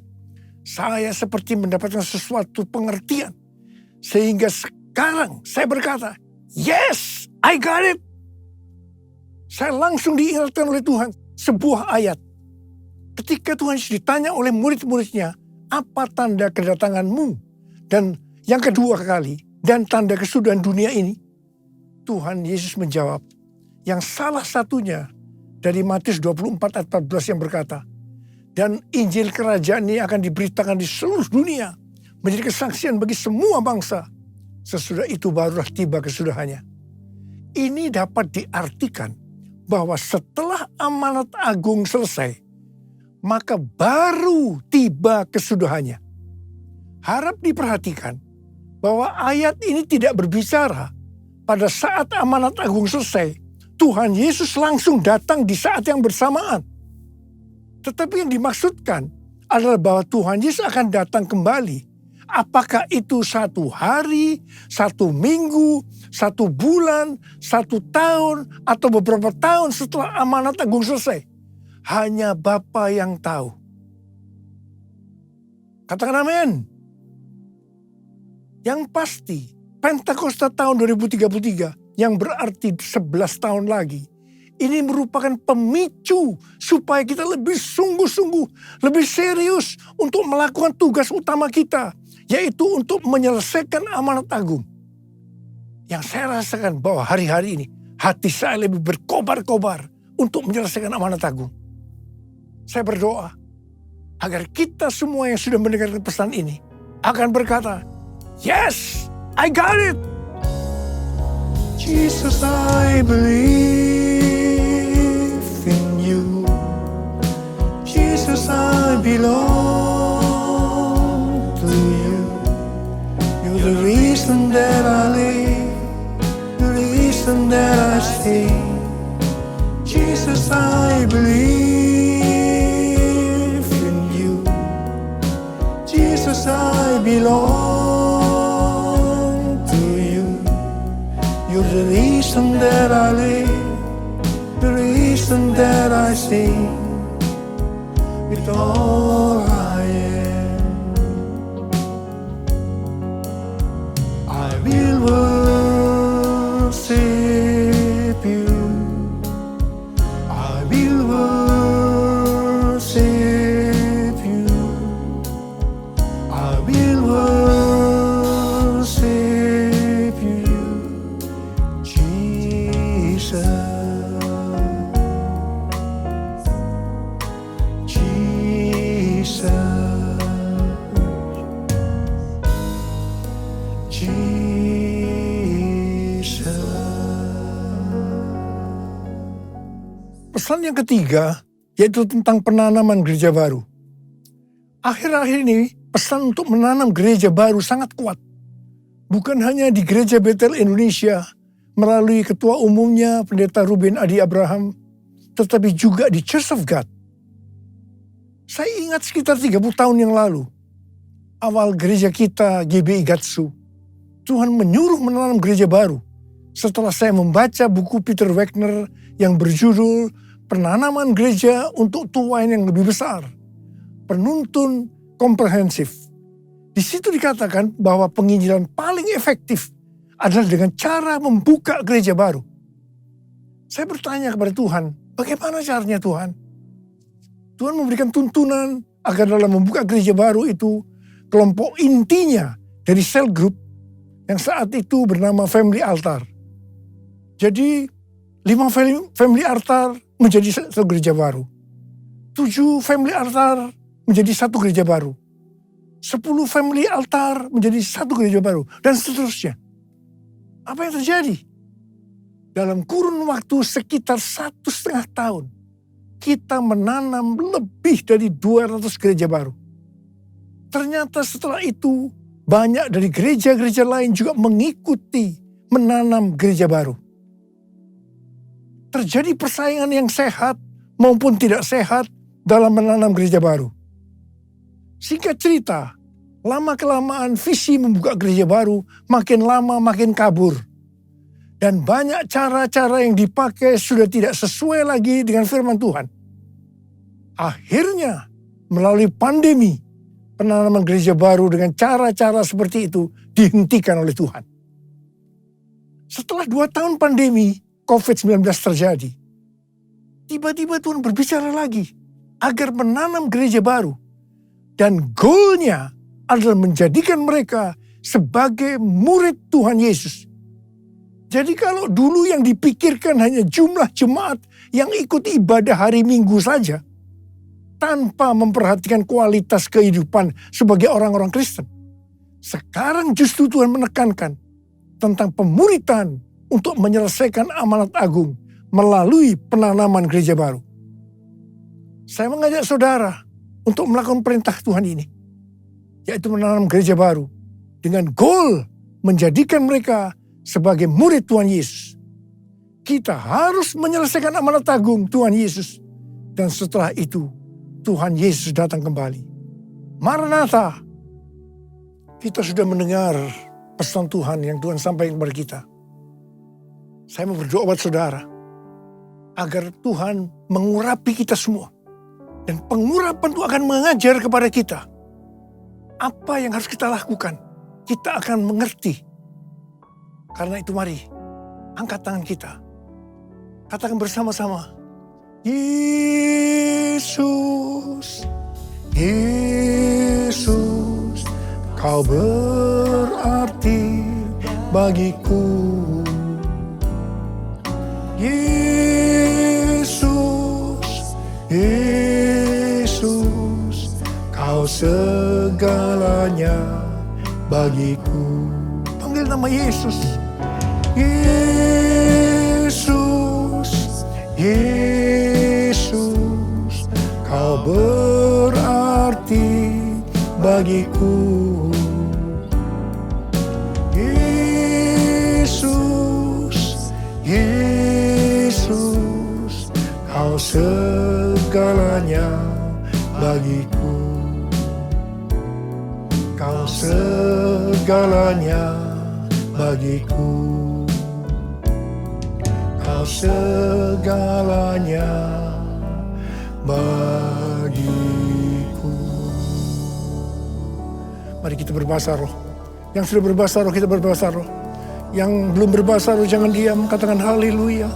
saya seperti mendapatkan sesuatu pengertian. Sehingga sekarang saya berkata, yes, I got it. Saya langsung diingatkan oleh Tuhan sebuah ayat. Ketika Tuhan Yesus ditanya oleh murid-muridnya, apa tanda kedatanganmu? Dan yang kedua kali, dan tanda kesudahan dunia ini, Tuhan Yesus menjawab, yang salah satunya dari Matius 24 ayat 14 yang berkata, dan Injil kerajaan ini akan diberitakan di seluruh dunia, menjadi kesaksian bagi semua bangsa. Sesudah itu barulah tiba kesudahannya. Ini dapat diartikan bahwa setelah amanat agung selesai, maka baru tiba kesudahannya. Harap diperhatikan bahwa ayat ini tidak berbicara pada saat amanat agung selesai, Tuhan Yesus langsung datang di saat yang bersamaan. Tetapi yang dimaksudkan adalah bahwa Tuhan Yesus akan datang kembali. Apakah itu 1 hari, 1 minggu, 1 bulan, 1 tahun, atau beberapa tahun setelah amanat agung selesai? Hanya Bapa yang tahu. Katakan amin. Yang pasti, Pentakosta tahun 2033 yang berarti 11 tahun lagi, ini merupakan pemicu supaya kita lebih sungguh-sungguh, lebih serius untuk melakukan tugas utama kita, yaitu untuk menyelesaikan amanat agung. Yang saya rasakan bahwa hari-hari ini, hati saya lebih berkobar-kobar untuk menyelesaikan amanat agung. Saya berdoa agar kita semua yang sudah mendengarkan pesan ini akan berkata, yes, I got it. Jesus, I believe in you. Jesus, I belong to you. You're the reason that I live, the reason that I sing. Jesus, I believe in you. Jesus, I belong to you. You're the reason that I live, the reason that I sing. With all I am, I will worship you. I will worship you. I will worship you, Jesus. Jesus. Jesus. Pesan yang ketiga yaitu tentang penanaman gereja baru. Akhir-akhir ini pesan untuk menanam gereja baru sangat kuat. Bukan hanya di Gereja Betel Indonesia melalui ketua umumnya Pendeta Ruben Adi Abraham, tetapi juga di Church of God. Saya ingat sekitar 30 tahun yang lalu, awal gereja kita GBI Gatsu, Tuhan menyuruh menanam gereja baru. Setelah saya membaca buku Peter Wagner yang berjudul Penanaman Gereja untuk Tuan yang Lebih Besar, penuntun komprehensif. Di situ dikatakan bahwa penginjilan paling efektif adalah dengan cara membuka gereja baru. Saya bertanya kepada Tuhan, bagaimana caranya Tuhan? Tuhan memberikan tuntunan agar dalam membuka gereja baru itu, kelompok intinya dari cell group yang saat itu bernama Family Altar. Jadi 5 Family Altar menjadi satu gereja baru. 7 Family Altar menjadi satu gereja baru. 10 Family Altar menjadi satu gereja baru. Dan seterusnya. Apa yang terjadi? Dalam kurun waktu sekitar 1,5 tahun, kita menanam lebih dari 200 gereja baru. Ternyata setelah itu, banyak dari gereja-gereja lain juga mengikuti menanam gereja baru. Terjadi persaingan yang sehat maupun tidak sehat dalam menanam gereja baru. Singkat cerita, lama-kelamaan visi membuka gereja baru makin lama makin kabur. Dan banyak cara-cara yang dipakai sudah tidak sesuai lagi dengan firman Tuhan. Akhirnya, melalui pandemi, penanaman gereja baru dengan cara-cara seperti itu dihentikan oleh Tuhan. Setelah 2 tahun pandemi, COVID-19 terjadi. Tiba-tiba Tuhan berbicara lagi agar menanam gereja baru. Dan goalnya adalah menjadikan mereka sebagai murid Tuhan Yesus. Jadi kalau dulu yang dipikirkan hanya jumlah jemaat yang ikut ibadah hari Minggu saja, tanpa memperhatikan kualitas kehidupan sebagai orang-orang Kristen. Sekarang justru Tuhan menekankan tentang pemuritan untuk menyelesaikan amanat agung melalui penanaman gereja baru. Saya mengajak saudara untuk melakukan perintah Tuhan ini, yaitu menanam gereja baru dengan goal menjadikan mereka sebagai murid Tuhan Yesus. Kita harus menyelesaikan amanat agung Tuhan Yesus, dan setelah itu Tuhan Yesus datang kembali. Maranatha. Kita sudah mendengar pesan Tuhan yang Tuhan sampaikan kepada kita. Saya mau berdoa buat saudara agar Tuhan mengurapi kita semua. Dan pengurapan itu akan mengajar kepada kita apa yang harus kita lakukan. Kita akan mengerti. Karena itu mari, angkat tangan kita. Katakan bersama-sama. Yesus, Yesus, Kau berarti bagiku. Yesus, Yesus, Kau segalanya bagiku. Panggil nama Yesus. Yesus, Yesus, Kau berarti bagiku. Yesus, Yesus, Kau segalanya bagiku. Kau segalanya bagiku. Kau segalanya bagiku. Mari kita berbahasa roh. Yang sudah berbahasa roh, kita berbahasa roh. Yang belum berbahasa roh, jangan diam. Katakan haleluya.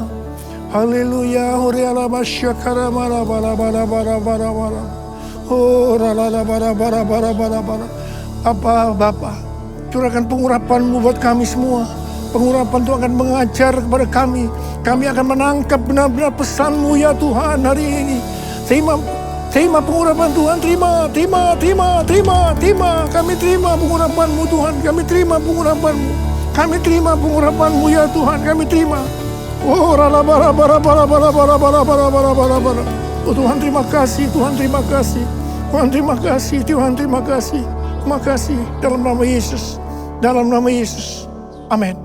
Haleluya. Horiala basyakara bara bara bara bara bara bara. Oh rala bara bara bara bara bara. Bapa, curahkan pengurapan-Mu buat kami semua. Pengurapan itu akan mengajar kepada kami. Kami akan menangkap benar-benar pesan-Mu ya Tuhan hari ini. terima pengurapan Tuhan, terima. Kami terima pengurapan-Mu Tuhan, kami terima pengurapan-Mu. Kami terima pengurapan-Mu ya Tuhan, kami terima. Oh, oh Tuhan terima kasih, Tuhan terima kasih. Tuhan terima kasih, Tuhan terima kasih. Terima kasih dalam nama Yesus. Dalam nama Yesus. Amin.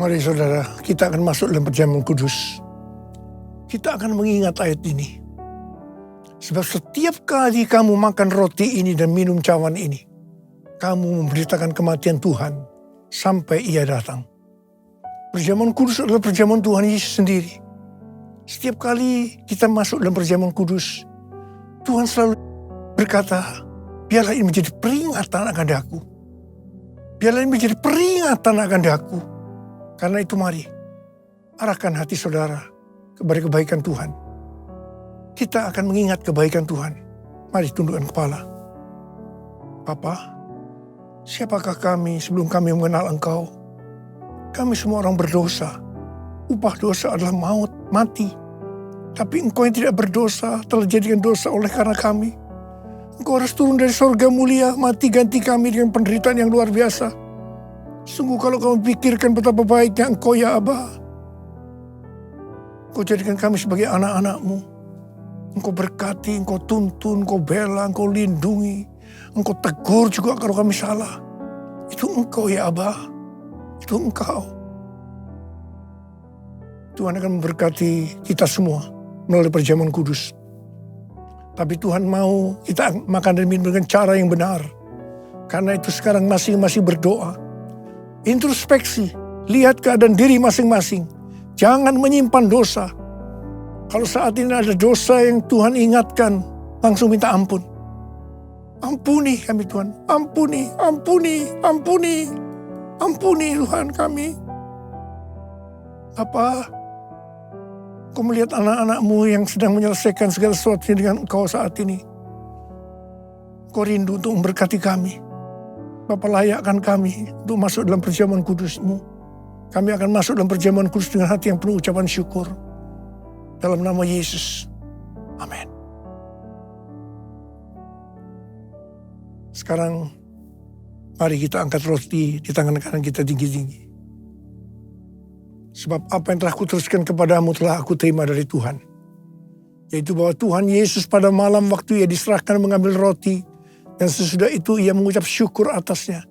Mari saudara, kita akan masuk dalam perjamuan kudus. Kita akan mengingat ayat ini. Sebab setiap kali kamu makan roti ini dan minum cawan ini, kamu memberitakan kematian Tuhan sampai Ia datang. Perjamuan kudus adalah perjamuan Tuhan Yesus sendiri. Setiap kali kita masuk dalam perjamuan kudus, Tuhan selalu berkata, biarlah ini menjadi peringatan akan daku. Biarlah ini menjadi peringatan akan daku. Karena itu mari, arahkan hati saudara kepada kebaikan Tuhan. Kita akan mengingat kebaikan Tuhan. Mari tundukkan kepala. Bapa, siapakah kami sebelum kami mengenal Engkau? Kami semua orang berdosa. Upah dosa adalah maut, mati. Tapi Engkau yang tidak berdosa telah jadikan dosa oleh karena kami. Engkau harus turun dari sorga mulia, mati ganti kami dengan penderitaan yang luar biasa. Sungguh kalau kamu pikirkan betapa baiknya Engkau ya Aba. Engkau jadikan kami sebagai anak-anak-Mu. Engkau berkati, Engkau tuntun, Engkau bela, Engkau lindungi. Engkau tegur juga kalau kami salah. Itu Engkau ya Aba. Itu Engkau. Tuhan akan memberkati kita semua melalui perjamuan kudus. Tapi Tuhan mau kita makan dan minum dengan cara yang benar. Karena itu sekarang masing-masing berdoa. Introspeksi, lihat keadaan diri masing-masing. Jangan menyimpan dosa. Kalau saat ini ada dosa yang Tuhan ingatkan, langsung minta ampun. Ampuni kami Tuhan, ampuni Tuhan kami. Apa? Kau melihat anak-anak-Mu yang sedang menyelesaikan segala sesuatu dengan Engkau saat ini. Kau rindu untuk memberkati kami. Bapa, layakkan kami untuk masuk dalam perjamuan kudus-Mu. Kami akan masuk dalam perjamuan kudus dengan hati yang penuh ucapan syukur. Dalam nama Yesus. Amin. Sekarang, mari kita angkat roti di tangan kanan kita tinggi-tinggi. Sebab apa yang telah kuteruskan kepadamu telah aku terima dari Tuhan. Yaitu bahwa Tuhan Yesus pada malam waktu Ia diserahkan mengambil roti. Dan sesudah itu Ia mengucap syukur atasnya.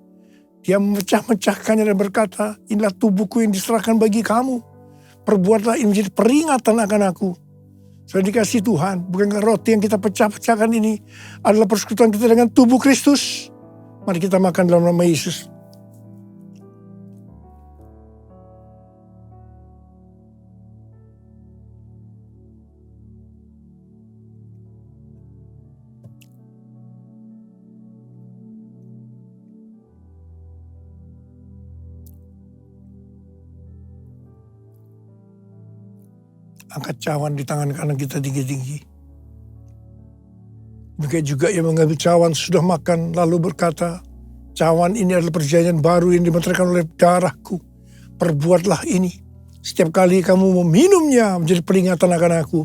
Dia memecah-mecahkannya dan berkata, inilah tubuhku yang diserahkan bagi kamu. Perbuatlah ini menjadi peringatan akan aku. Sudah dikasih Tuhan, bukankah roti yang kita pecah-pecahkan ini adalah persekutuan kita dengan tubuh Kristus? Mari kita makan dalam nama Yesus. Angkat cawan di tangan kanan kita tinggi-tinggi. Demikian juga Ia mengambil cawan sudah makan lalu berkata, cawan ini adalah perjanjian baru yang dibenarkan oleh darahku. Perbuatlah ini. Setiap kali kamu meminumnya menjadi peringatan akan aku.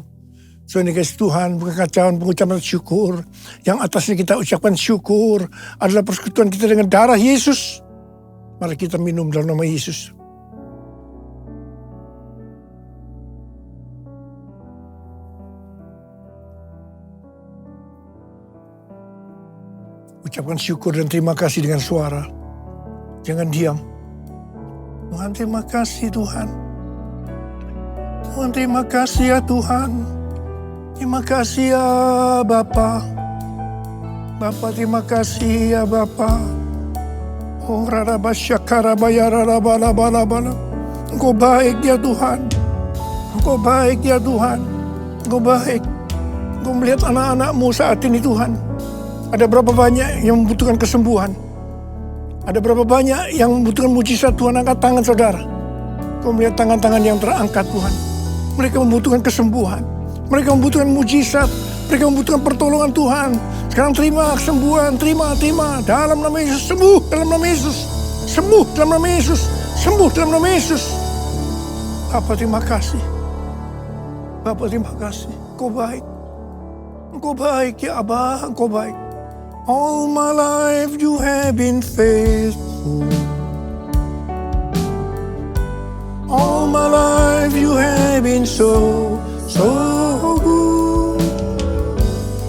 So ini guys, Tuhan bukan cawan pengucapan syukur. Yang atasnya kita ucapkan syukur adalah persekutuan kita dengan darah Yesus. Mari kita minum dalam nama Yesus. Ucapkan syukur dan terima kasih dengan suara. Jangan diam. Tuhan terima kasih Tuhan. Tuhan terima kasih ya Tuhan. Terima kasih ya Bapa. Bapa terima kasih ya Bapa. Oh rarabasyakarabayararabalabala. Engkau baik ya Tuhan. Engkau baik ya Tuhan. Engkau baik. Engkau melihat anak-anak-Mu saat ini Tuhan. Ada berapa banyak yang membutuhkan kesembuhan? Ada berapa banyak yang membutuhkan mujizat Tuhan? Angkat tangan saudara. Kau melihat tangan-tangan yang terangkat Tuhan. Mereka membutuhkan kesembuhan. Mereka membutuhkan mujizat. Mereka membutuhkan pertolongan Tuhan. Sekarang terima kesembuhan. Terima. Dalam nama Yesus. Sembuh dalam nama Yesus. Sembuh dalam nama Yesus. Sembuh dalam nama Yesus. Bapa terima kasih. Bapak terima kasih, Engkau baik. Engkau baik ya Abah, Engkau baik. All my life you have been faithful. All my life you have been so good.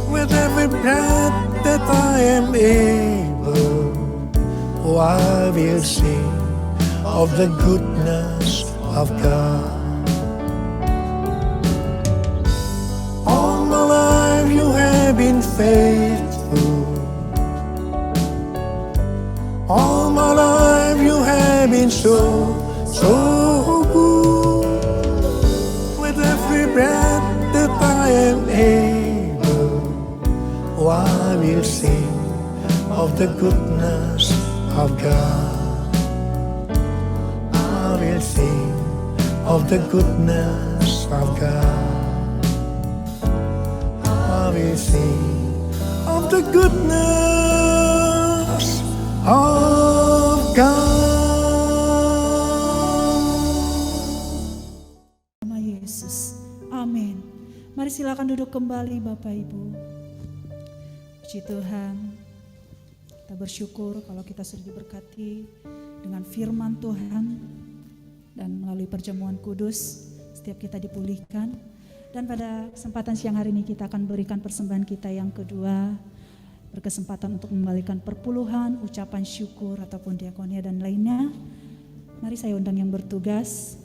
With every breath that I am able, oh, I will sing of the goodness of God. All my life you have been faithful. All my life you have been so good. With every breath that I am able, oh, I will sing of the goodness of God. I will sing of the goodness of God. I will sing of the goodness of God. Nama Yesus. Amin. Mari silakan duduk kembali Bapak Ibu. Puji Tuhan. Kita bersyukur kalau kita sudah diberkati dengan firman Tuhan dan melalui perjamuan kudus setiap kita dipulihkan. Dan pada kesempatan siang hari ini kita akan berikan persembahan kita yang kedua, berkesempatan untuk membalikan perpuluhan, ucapan syukur ataupun diakonia dan lainnya. Mari saya undang yang bertugas.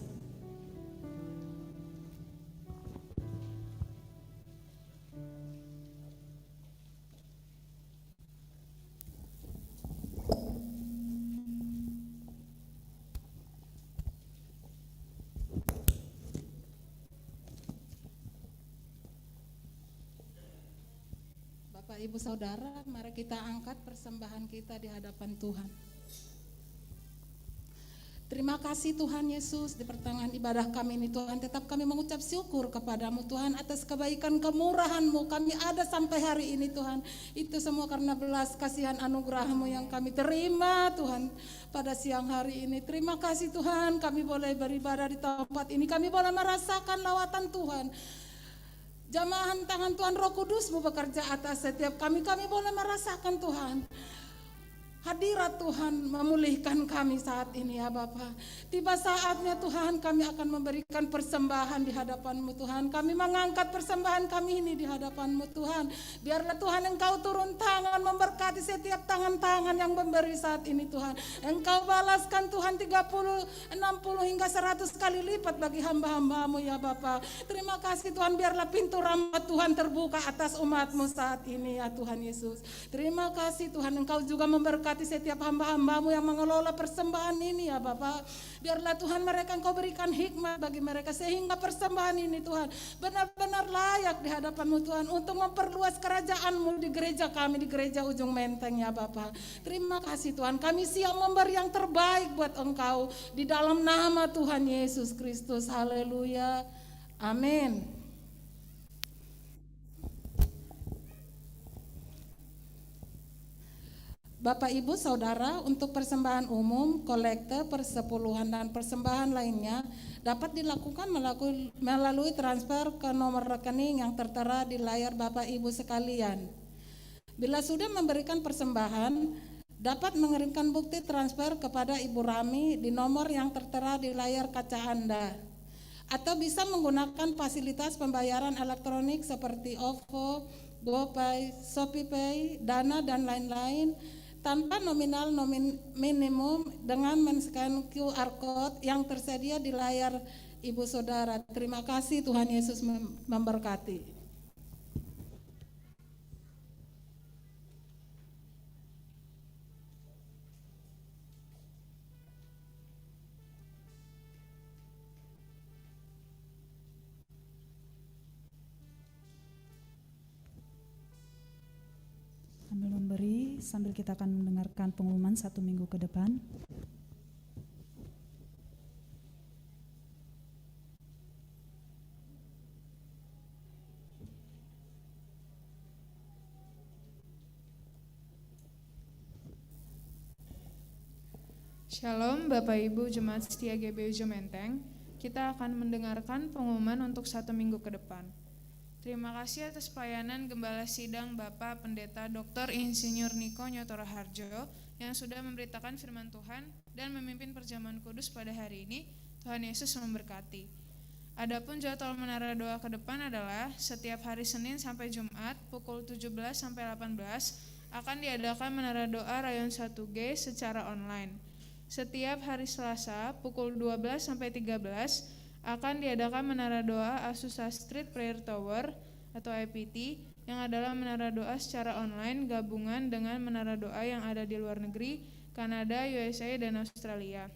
Bapak Ibu Saudara, mari kita angkat persembahan kita di hadapan Tuhan. Terima kasih Tuhan Yesus, di pertengahan ibadah kami ini Tuhan, tetap kami mengucap syukur kepadamu Tuhan atas kebaikan kemurahan-Mu. Kami ada sampai hari ini Tuhan, itu semua karena belas kasihan anugerah-Mu yang kami terima Tuhan pada siang hari ini. Terima kasih Tuhan, kami boleh beribadah di tempat ini, kami boleh merasakan lawatan Tuhan. Jamahan tangan Tuhan, Roh Kudus-Mu bekerja atas setiap kami boleh merasakan Tuhan. Hadirat Tuhan memulihkan kami saat ini ya Bapa. Tiba saatnya Tuhan kami akan memberikan persembahan di hadapan-Mu Tuhan. Kami mengangkat persembahan kami ini di hadapan-Mu Tuhan. Biarlah Tuhan Engkau turun tangan memberkati setiap tangan-tangan yang memberi saat ini Tuhan. Engkau balaskan Tuhan 30, 60 hingga 100 kali lipat bagi hamba-hamba-Mu ya Bapa. Terima kasih Tuhan, biarlah pintu rahmat Tuhan terbuka atas umat-Mu saat ini ya Tuhan Yesus. Terima kasih Tuhan, Engkau juga memberkati setiap hamba-hamba-Mu yang mengelola persembahan ini ya Bapak. Biarlah Tuhan mereka Engkau berikan hikmat bagi mereka sehingga persembahan ini Tuhan benar-benar layak di hadapan-Mu Tuhan untuk memperluas kerajaan-Mu di gereja kami, di gereja Ujung Menteng ya Bapak. Terima kasih Tuhan, kami siap memberi yang terbaik buat Engkau di dalam nama Tuhan Yesus Kristus. Haleluya. Amin. Bapak Ibu Saudara, untuk persembahan umum, kolekte, persepuluhan dan persembahan lainnya dapat dilakukan melalui transfer ke nomor rekening yang tertera di layar Bapak Ibu sekalian. Bila sudah memberikan persembahan, dapat mengirimkan bukti transfer kepada Ibu Rami di nomor yang tertera di layar kaca Anda. Atau bisa menggunakan fasilitas pembayaran elektronik seperti OVO, GoPay, ShopeePay, Dana dan lain-lain tanpa nominal minimum dengan men-scan QR Code yang tersedia di layar Ibu Saudara. Terima kasih, Tuhan Yesus memberkati. Sambil memberi, sambil kita akan mendengarkan pengumuman 1 minggu ke depan. Shalom Bapak Ibu Jemaat Setia GBI Ujung Menteng. kita akan mendengarkan pengumuman untuk 1 minggu ke depan. Terima kasih atas pelayanan Gembala Sidang Bapak Pendeta Dr. Insinyur Niko Nyotora Harjo yang sudah memberitakan firman Tuhan dan memimpin perjamuan kudus pada hari ini. Tuhan Yesus memberkati. Adapun jadwal menara doa ke depan adalah setiap hari Senin sampai Jumat pukul 17 sampai 18 akan diadakan menara doa Rayon 1G secara online. Setiap hari Selasa pukul 12 sampai 13 akan diadakan menara doa Azusa Street Prayer Tower atau IPT yang adalah menara doa secara online gabungan dengan menara doa yang ada di luar negeri, Kanada, USA, dan Australia.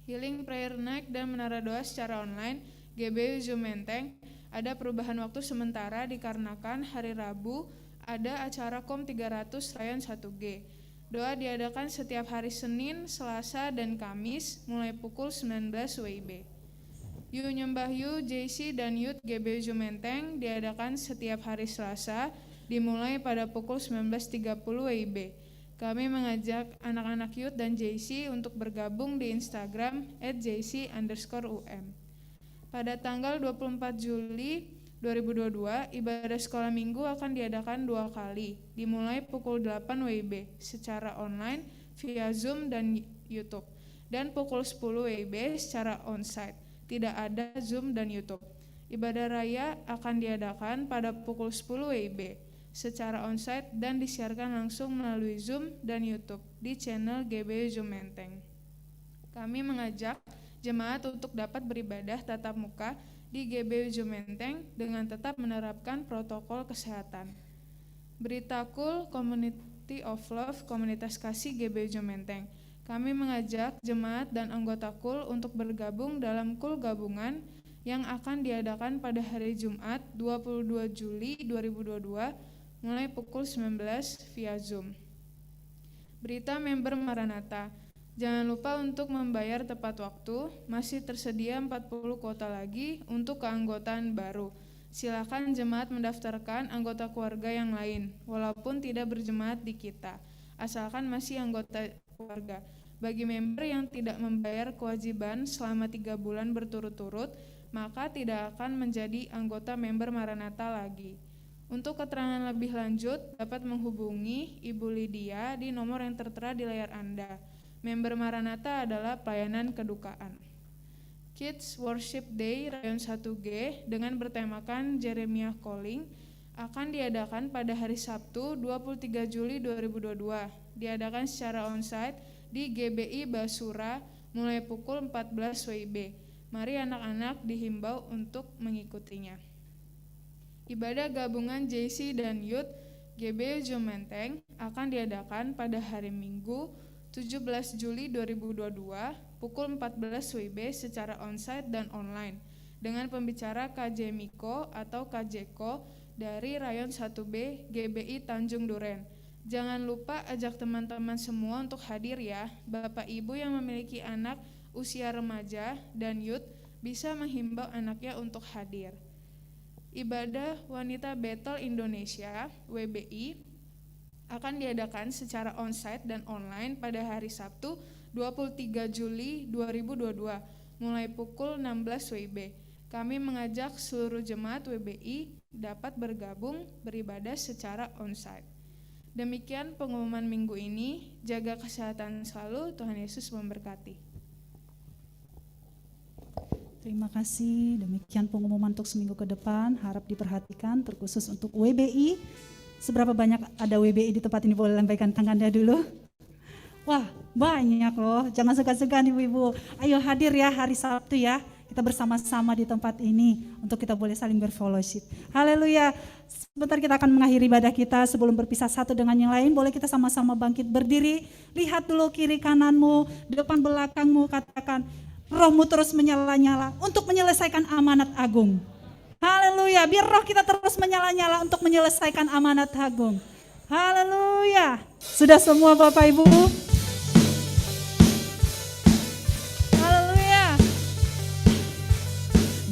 Healing Prayer Night dan menara doa secara online GBU Zoom Menteng ada perubahan waktu sementara dikarenakan hari Rabu ada acara KOM 300 Rayon 1G. Doa diadakan setiap hari Senin, Selasa, dan Kamis mulai pukul 19 WIB. Yu Nyembah Yu, JC, dan Youth GBU Jumenteng diadakan setiap hari Selasa dimulai pada pukul 19.30 WIB. Kami mengajak anak-anak Youth dan JC untuk bergabung di Instagram @jc_um. Pada tanggal 24 Juli 2022, ibadah sekolah minggu akan diadakan 2 kali, dimulai pukul 8 WIB secara online via Zoom dan YouTube, dan pukul 10 WIB secara onsite. Tidak ada Zoom dan YouTube. Ibadah raya akan diadakan pada pukul 10 WIB secara onsite dan disiarkan langsung melalui Zoom dan YouTube di channel GBU Zoom Menteng. Kami mengajak jemaat untuk dapat beribadah tatap muka di GBU Zoom Menteng dengan tetap menerapkan protokol kesehatan. Berita Kul Community of Love Komunitas Kasih GBU Zoom Menteng. Kami mengajak jemaat dan anggota KUL untuk bergabung dalam KUL gabungan yang akan diadakan pada hari Jumat 22 Juli 2022 mulai pukul 19 via Zoom. Berita member Maranatha. Jangan lupa untuk membayar tepat waktu, masih tersedia 40 kuota lagi untuk keanggotaan baru. Silakan jemaat mendaftarkan anggota keluarga yang lain, walaupun tidak berjemaat di kita, asalkan masih anggota keluarga. Bagi member yang tidak membayar kewajiban selama 3 bulan berturut-turut, maka tidak akan menjadi anggota member Maranatha lagi. Untuk keterangan lebih lanjut, dapat menghubungi Ibu Lydia di nomor yang tertera di layar Anda. Member Maranatha adalah pelayanan kedukaan. Kids Worship Day Rayon 1G dengan bertemakan Jeremiah Calling akan diadakan pada hari Sabtu 23 Juli 2022. Diadakan secara onsite di GBI Basura mulai pukul 14 WIB. Mari anak-anak dihimbau untuk mengikutinya. Ibadah gabungan JC dan Youth GBU Zoom Menteng akan diadakan pada hari Minggu 17 Juli 2022 pukul 14 WIB secara onsite dan online dengan pembicara KJ Miko atau KJko dari Rayon 1B GBI Tanjung Duren. Jangan lupa ajak teman-teman semua untuk hadir ya. Bapak Ibu yang memiliki anak usia remaja dan youth bisa menghimbau anaknya untuk hadir. Ibadah Wanita Bethel Indonesia WBI akan diadakan secara onsite dan online pada hari Sabtu 23 Juli 2022 mulai pukul 16 WIB. Kami mengajak seluruh jemaat WBI dapat bergabung beribadah secara onsite. Demikian pengumuman minggu ini. Jaga kesehatan selalu. Tuhan Yesus memberkati. Terima kasih. Demikian pengumuman untuk seminggu ke depan. Harap diperhatikan terkhusus untuk WBI. Seberapa banyak ada WBI di tempat ini? Boleh lambaikan tangannya dulu. Wah, banyak loh. Jangan segan-segan ibu-ibu. Ayo hadir ya hari Sabtu ya. Kita bersama-sama di tempat ini untuk kita boleh saling berfellowship. Haleluya. Sebentar kita akan mengakhiri ibadah kita sebelum berpisah satu dengan yang lain. Boleh kita sama-sama bangkit berdiri. Lihat dulu kiri kananmu, depan belakangmu, katakan, rohmu terus menyala-nyala untuk menyelesaikan amanat agung. Haleluya. Biar roh kita terus menyala-nyala untuk menyelesaikan amanat agung. Haleluya. Sudah semua Bapak Ibu?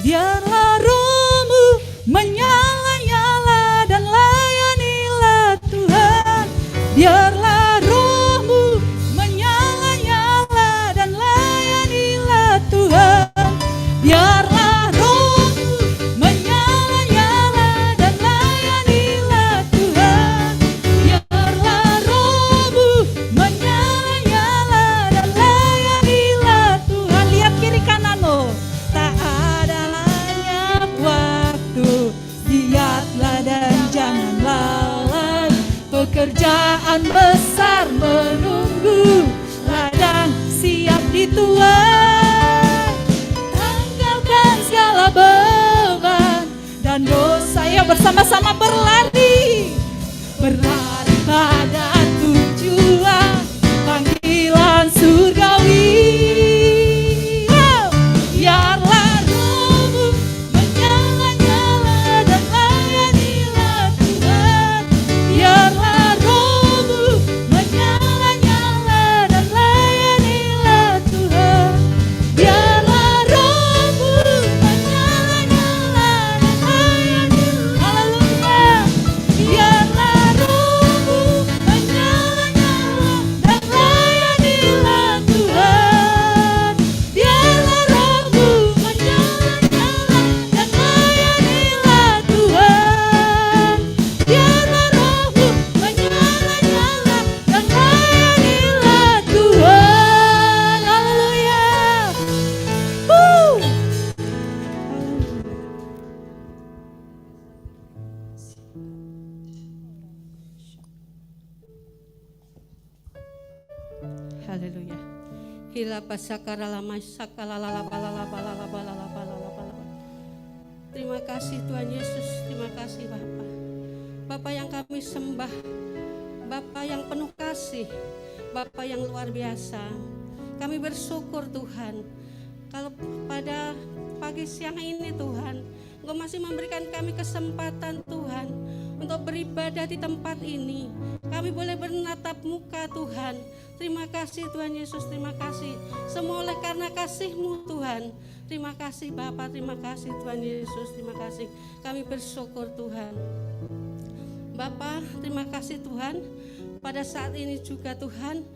Biarlah rohmu menyala-nyala dan layanilah Tuhan. Biarlah rohmu menyala-nyala dan layanilah Tuhan. pekerjaan besar menunggu, ladang siap dituai. Tanggalkan segala beban dan dosa, ya bersama-sama berlari pada tujuan panggilan surgawi. Biarlah rohmu menyala-nyala dan layanilah Tuhan. Biarlah rohmu menyala-nyala dan layanilah Tuhan. Biarlah rohmu menyala-nyala dan layanilah. Haleluya. Biarlah rohmu menyala-nyala dan layanilah Tuhan. Biarlah rohmu menyala-nyala dan layanilah Tuhan. Biarlah rohmu menyala-nyala dan layanilah Tuhan. Haleluya. Haleluya. Hila pasakara lama sakala lala balala balala balala balala balala. Terima kasih Tuhan Yesus, terima kasih Bapa. Bapa yang kami sembah, Bapa yang penuh kasih, Bapa yang luar biasa. Kami bersyukur Tuhan, kalau pada pagi siang ini Tuhan, Engkau masih memberikan kami kesempatan Tuhan untuk beribadah di tempat ini. Kami boleh menatap muka Tuhan. Terima kasih Tuhan Yesus, terima kasih. Semua oleh karena kasih-Mu Tuhan. Terima kasih Bapa, terima kasih Tuhan Yesus, terima kasih. Kami bersyukur Tuhan. Bapa, terima kasih Tuhan. Pada saat ini juga Tuhan,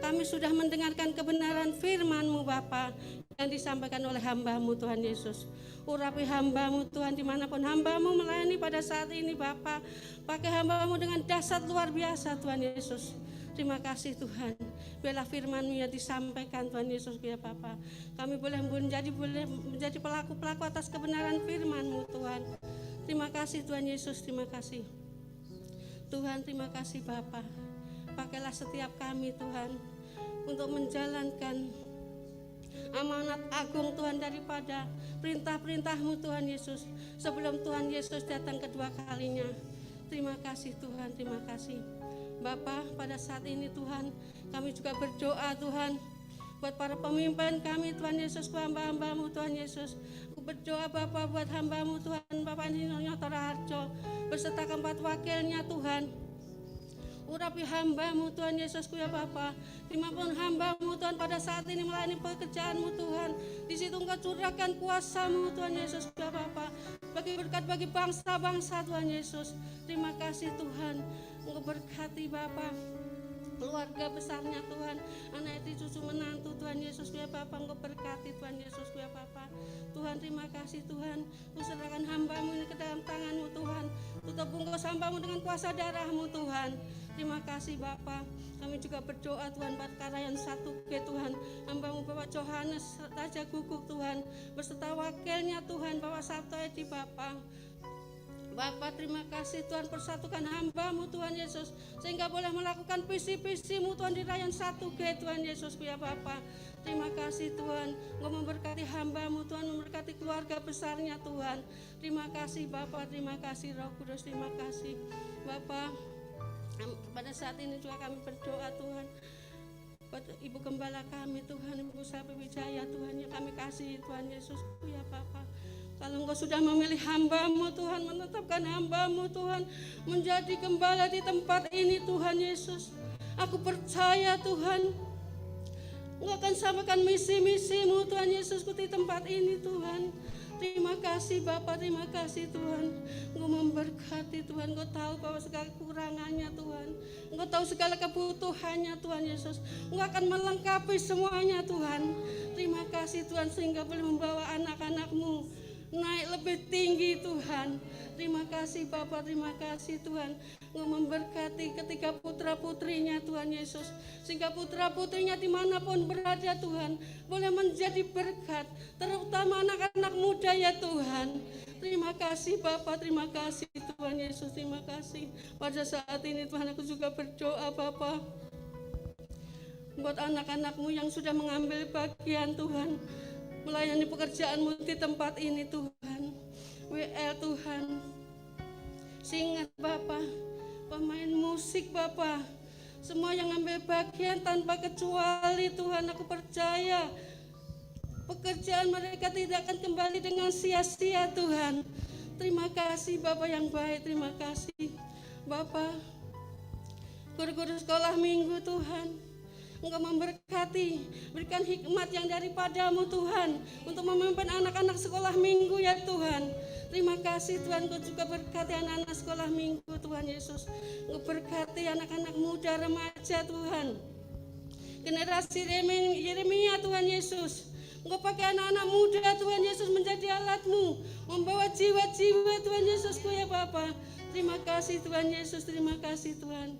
kami sudah mendengarkan kebenaran firman-Mu Bapa yang disampaikan oleh hamba-Mu Tuhan Yesus. Urapi hamba-Mu Tuhan dimanapun hamba-Mu melayani pada saat ini Bapa. Pakai hamba-Mu dengan dahsyat luar biasa Tuhan Yesus. Terima kasih Tuhan. Biarlah firman-Mu yang disampaikan Tuhan Yesus biar Bapa. Kami boleh menjadi pelaku-pelaku atas kebenaran firman-Mu Tuhan. Terima kasih Tuhan Yesus, terima kasih. Tuhan terima kasih Bapa. Pakailah setiap kami Tuhan untuk menjalankan amanat agung Tuhan daripada perintah-perintah-Mu Tuhan Yesus sebelum Tuhan Yesus datang kedua kalinya. Terima kasih Tuhan, terima kasih Bapa. Pada saat ini Tuhan kami juga berdoa Tuhan buat para pemimpin kami Tuhan Yesus, hamba-hamba-Mu Tuhan Yesus. Aku berdoa Bapa buat hamba-Mu Tuhan, Bapak Insinyur Nyotora Harjo beserta keempat wakilnya Tuhan. Urapi hamba-Mu Tuhan Yesusku ya Bapa. Dimanapun hamba-Mu Tuhan pada saat ini melayani pekerjaan-Mu Tuhan, di situ Engkau curahkan kuasa-Mu Tuhan Yesus ya Bapa. Bagi berkat bagi bangsa-bangsa Tuhan Yesus. Terima kasih Tuhan. Engkau berkati Bapa, keluarga besarnya Tuhan, anak itu cucu menantu Tuhan Yesus ya Bapa. Engkau berkati Tuhan Yesus ya Bapa. Tuhan terima kasih Tuhan. Ku serahkan hamba-Mu ini ke dalam tangan-Mu Tuhan. Tutup bungkus hamba-Mu dengan kuasa darah-Mu Tuhan. Terima kasih Bapa. Kami juga berdoa Tuhan perkara yang satu ke Tuhan, hamba-Mu Bapak Johannes Raja Guguk Tuhan, beserta wakilnya Tuhan Bapak Sabto Edi Bapa. Bapa terima kasih Tuhan, persatukan hamba-Mu Tuhan Yesus sehingga boleh melakukan visi-visi-Mu Tuhan di Rayon 1G Tuhan Yesus ya Bapa. Terima kasih Tuhan, Engkau memberkati hamba-Mu Tuhan, memberkati keluarga besarnya Tuhan. Terima kasih Bapa, terima kasih Roh Kudus, terima kasih Bapa. Pada saat ini juga kami berdoa Tuhan buat Ibu Gembala kami Tuhan, Ibu Sapi Wijaya Tuhan yang kami kasih Tuhan Yesus ya Bapa. Kalau Engkau sudah memilih hamba-Mu Tuhan, menetapkan hamba-Mu Tuhan menjadi gembala di tempat ini Tuhan Yesus. Aku percaya Tuhan, Engkau akan sampaikan misi-misi-Mu Tuhan Yesusku di tempat ini Tuhan. Terima kasih Bapa, terima kasih Tuhan. Engkau memberkati Tuhan, Engkau tahu bahwa segala kekurangannya Tuhan. Engkau tahu segala kebutuhannya Tuhan Yesus. Engkau akan melengkapi semuanya Tuhan. Terima kasih Tuhan sehingga boleh membawa anak-anak-Mu naik lebih tinggi Tuhan. Terima kasih Bapa, terima kasih Tuhan. Engkau memberkati ketiga putra-putrinya Tuhan Yesus. Sehingga putra-putrinya dimanapun berada Tuhan, boleh menjadi berkat. Terutama anak-anak muda ya Tuhan. Terima kasih Bapa, terima kasih Tuhan Yesus, terima kasih. Pada saat ini Tuhan aku juga berdoa Bapa, buat anak-anak-Mu yang sudah mengambil bagian Tuhan, melayani pekerjaan-Mu di tempat ini Tuhan. WL Tuhan, singat Bapak, pemain musik Bapak, semua yang ambil bagian tanpa kecuali Tuhan, aku percaya pekerjaan mereka tidak akan kembali dengan sia-sia Tuhan. Terima kasih Bapak yang baik, terima kasih Bapak. Guru-guru sekolah minggu Tuhan, Engkau memberkati, berikan hikmat yang daripadamu Tuhan, untuk memimpin anak-anak sekolah minggu ya Tuhan. Terima kasih Tuhan, Engkau juga berkati anak-anak sekolah minggu Tuhan Yesus. Engkau berkati anak-anak muda remaja Tuhan, generasi Yeremia Tuhan Yesus. Engkau pakai anak-anak muda Tuhan Yesus menjadi alat-Mu, membawa jiwa-jiwa Tuhan Yesusku ya Bapa. Terima kasih Tuhan Yesus, terima kasih Tuhan.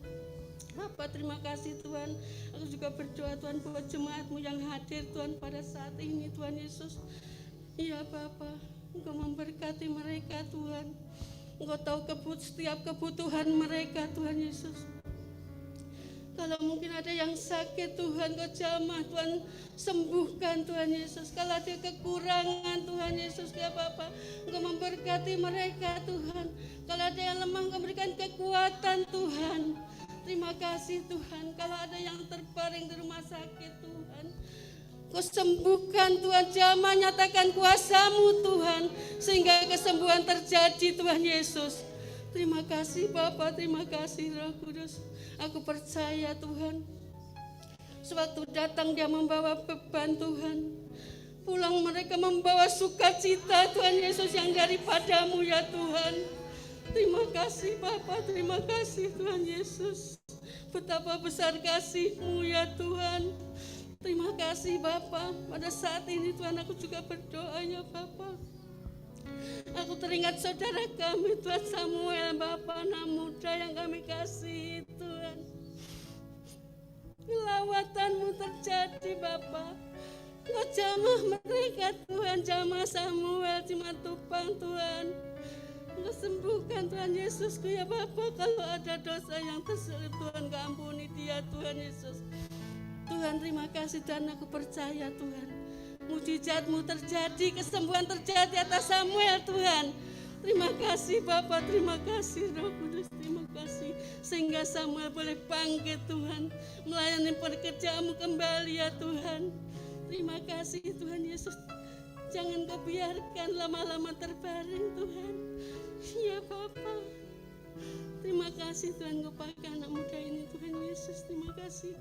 Bapak, terima kasih Tuhan. Aku juga berdoa Tuhan buat jemaat-Mu yang hadir Tuhan pada saat ini Tuhan Yesus. Iya Bapak, Engkau memberkati mereka Tuhan. Engkau tahu setiap kebutuhan mereka Tuhan Yesus. Kalau mungkin ada yang sakit Tuhan, Kau jamah Tuhan, sembuhkan Tuhan Yesus. Kalau ada kekurangan Tuhan Yesus ya Bapak, Engkau memberkati mereka Tuhan. Kalau ada yang lemah, Engkau berikan kekuatan Tuhan. Terima kasih Tuhan. Kalau ada yang terbaring di rumah sakit Tuhan, Kau sembuhkan Tuhan, jamah nyatakan kuasa-Mu Tuhan, sehingga kesembuhan terjadi Tuhan Yesus. Terima kasih Bapa, terima kasih Roh Kudus. Aku percaya Tuhan, sewaktu datang dia membawa beban Tuhan, pulang mereka membawa sukacita Tuhan Yesus yang daripada-Mu ya Tuhan. Terima kasih Bapa, terima kasih Tuhan Yesus. Betapa besar kasih-Mu ya Tuhan. Terima kasih Bapa. Pada saat ini Tuhan aku juga berdoa ya Bapa. Aku teringat saudara kami Tuhan Samuel Bapa, anak muda yang kami kasih Tuhan. Lawatan-Mu terjadi Bapa. Engkau jamah mereka Tuhan, jamah Samuel di Matupang Tuhan. Engkau sembuhkan Tuhan Yesusku ya Bapa. Kalau ada dosa yang terselip Tuhan, Kau ampuni dia Tuhan Yesus. Tuhan terima kasih dan aku percaya Tuhan, mujizat-Mu terjadi, kesembuhan terjadi atas Samuel Tuhan. Terima kasih Bapa, terima kasih Roh Kudus, terima kasih. Sehingga Samuel boleh bangkit Tuhan, melayani pekerjaan-Mu kembali ya Tuhan. Terima kasih Tuhan Yesus. Jangan Kau biarkan lama-lama terbaring Tuhan. Ya Bapa, terima kasih Tuhan Kau pakai anak muda ini Tuhan Yesus. Terima kasih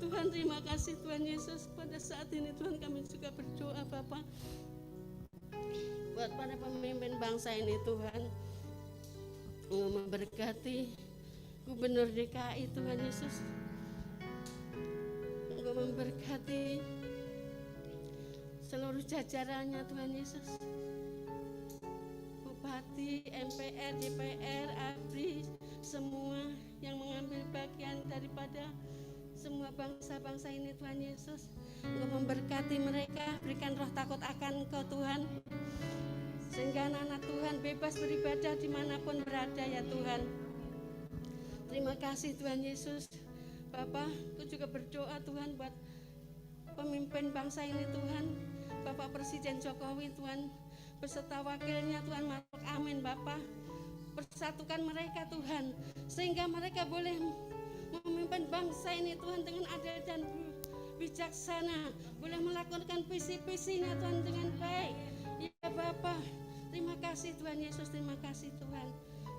Tuhan, terima kasih Tuhan Yesus. Pada saat ini Tuhan kami juga berdoa Bapa, buat para pemimpin bangsa ini Tuhan. Engkau memberkati Gubernur DKI Tuhan Yesus. Engkau memberkati seluruh jajarannya Tuhan Yesus. Bupati, MPR, DPR, ABRI, semua yang mengambil bagian daripada semua bangsa-bangsa ini Tuhan Yesus. Engkau memberkati mereka, berikan roh takut akan Engkau Tuhan, sehingga anak-anak Tuhan bebas beribadah dimanapun berada ya Tuhan. Terima kasih Tuhan Yesus. Bapak, aku juga berdoa Tuhan buat pemimpin bangsa ini Tuhan, Bapak Presiden Jokowi Tuhan, beserta wakilnya Tuhan, Maruf Amin Bapak. Persatukan mereka Tuhan, sehingga mereka boleh memimpin bangsa ini Tuhan dengan adil dan bijaksana, boleh melakukan visi-visinya Tuhan dengan baik. Ya Bapa, terima kasih Tuhan Yesus, terima kasih Tuhan.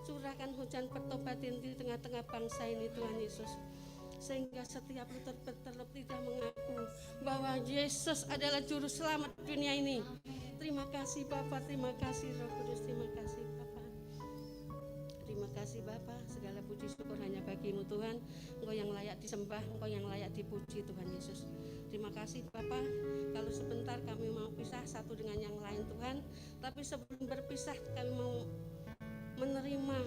Curahkan hujan pertobatan di tengah-tengah bangsa ini Tuhan Yesus, sehingga setiap lutut bertelup lidah mengaku bahwa Yesus adalah juru selamat dunia ini. Terima kasih Bapa, terima kasih Roh Kudus, terima kasih Bapa. Terima kasih Bapa, segala puji syukur hanya bagi-Mu Tuhan. Engkau yang layak disembah, Engkau yang layak dipuji Tuhan Yesus. Terima kasih Bapa, kalau sebentar kami mau pisah satu dengan yang lain Tuhan, tapi sebelum berpisah kami mau menerima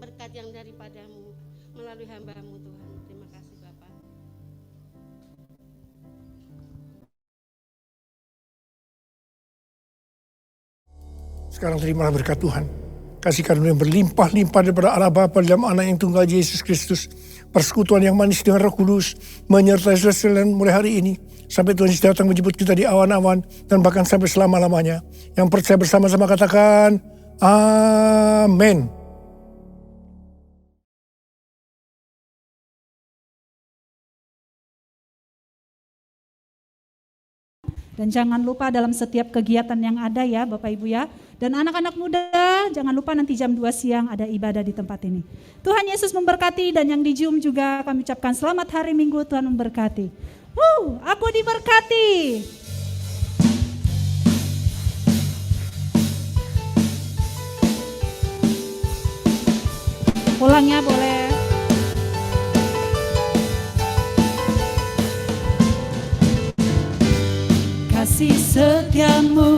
berkat yang daripada-Mu melalui hamba-Mu Tuhan. Terima kasih Bapa. Sekarang terimalah berkat Tuhan. Kasih karunia yang berlimpah-limpah daripada Allah Bapa dalam Anak yang tunggal Yesus Kristus. Persekutuan yang manis dengan Roh Kudus menyertai saudara sekalian mulai hari ini. Sampai Tuhan Yesus datang menjemput kita di awan-awan dan bahkan sampai selama-lamanya. Yang percaya bersama-sama katakan, amin. Dan jangan lupa dalam setiap kegiatan yang ada ya Bapak Ibu ya. Dan anak-anak muda jangan lupa nanti jam 2 siang ada ibadah di tempat ini. Tuhan Yesus memberkati dan yang di Zoom juga kami ucapkan selamat hari Minggu, Tuhan memberkati. Aku diberkati. Pulangnya boleh. Kasih setiamu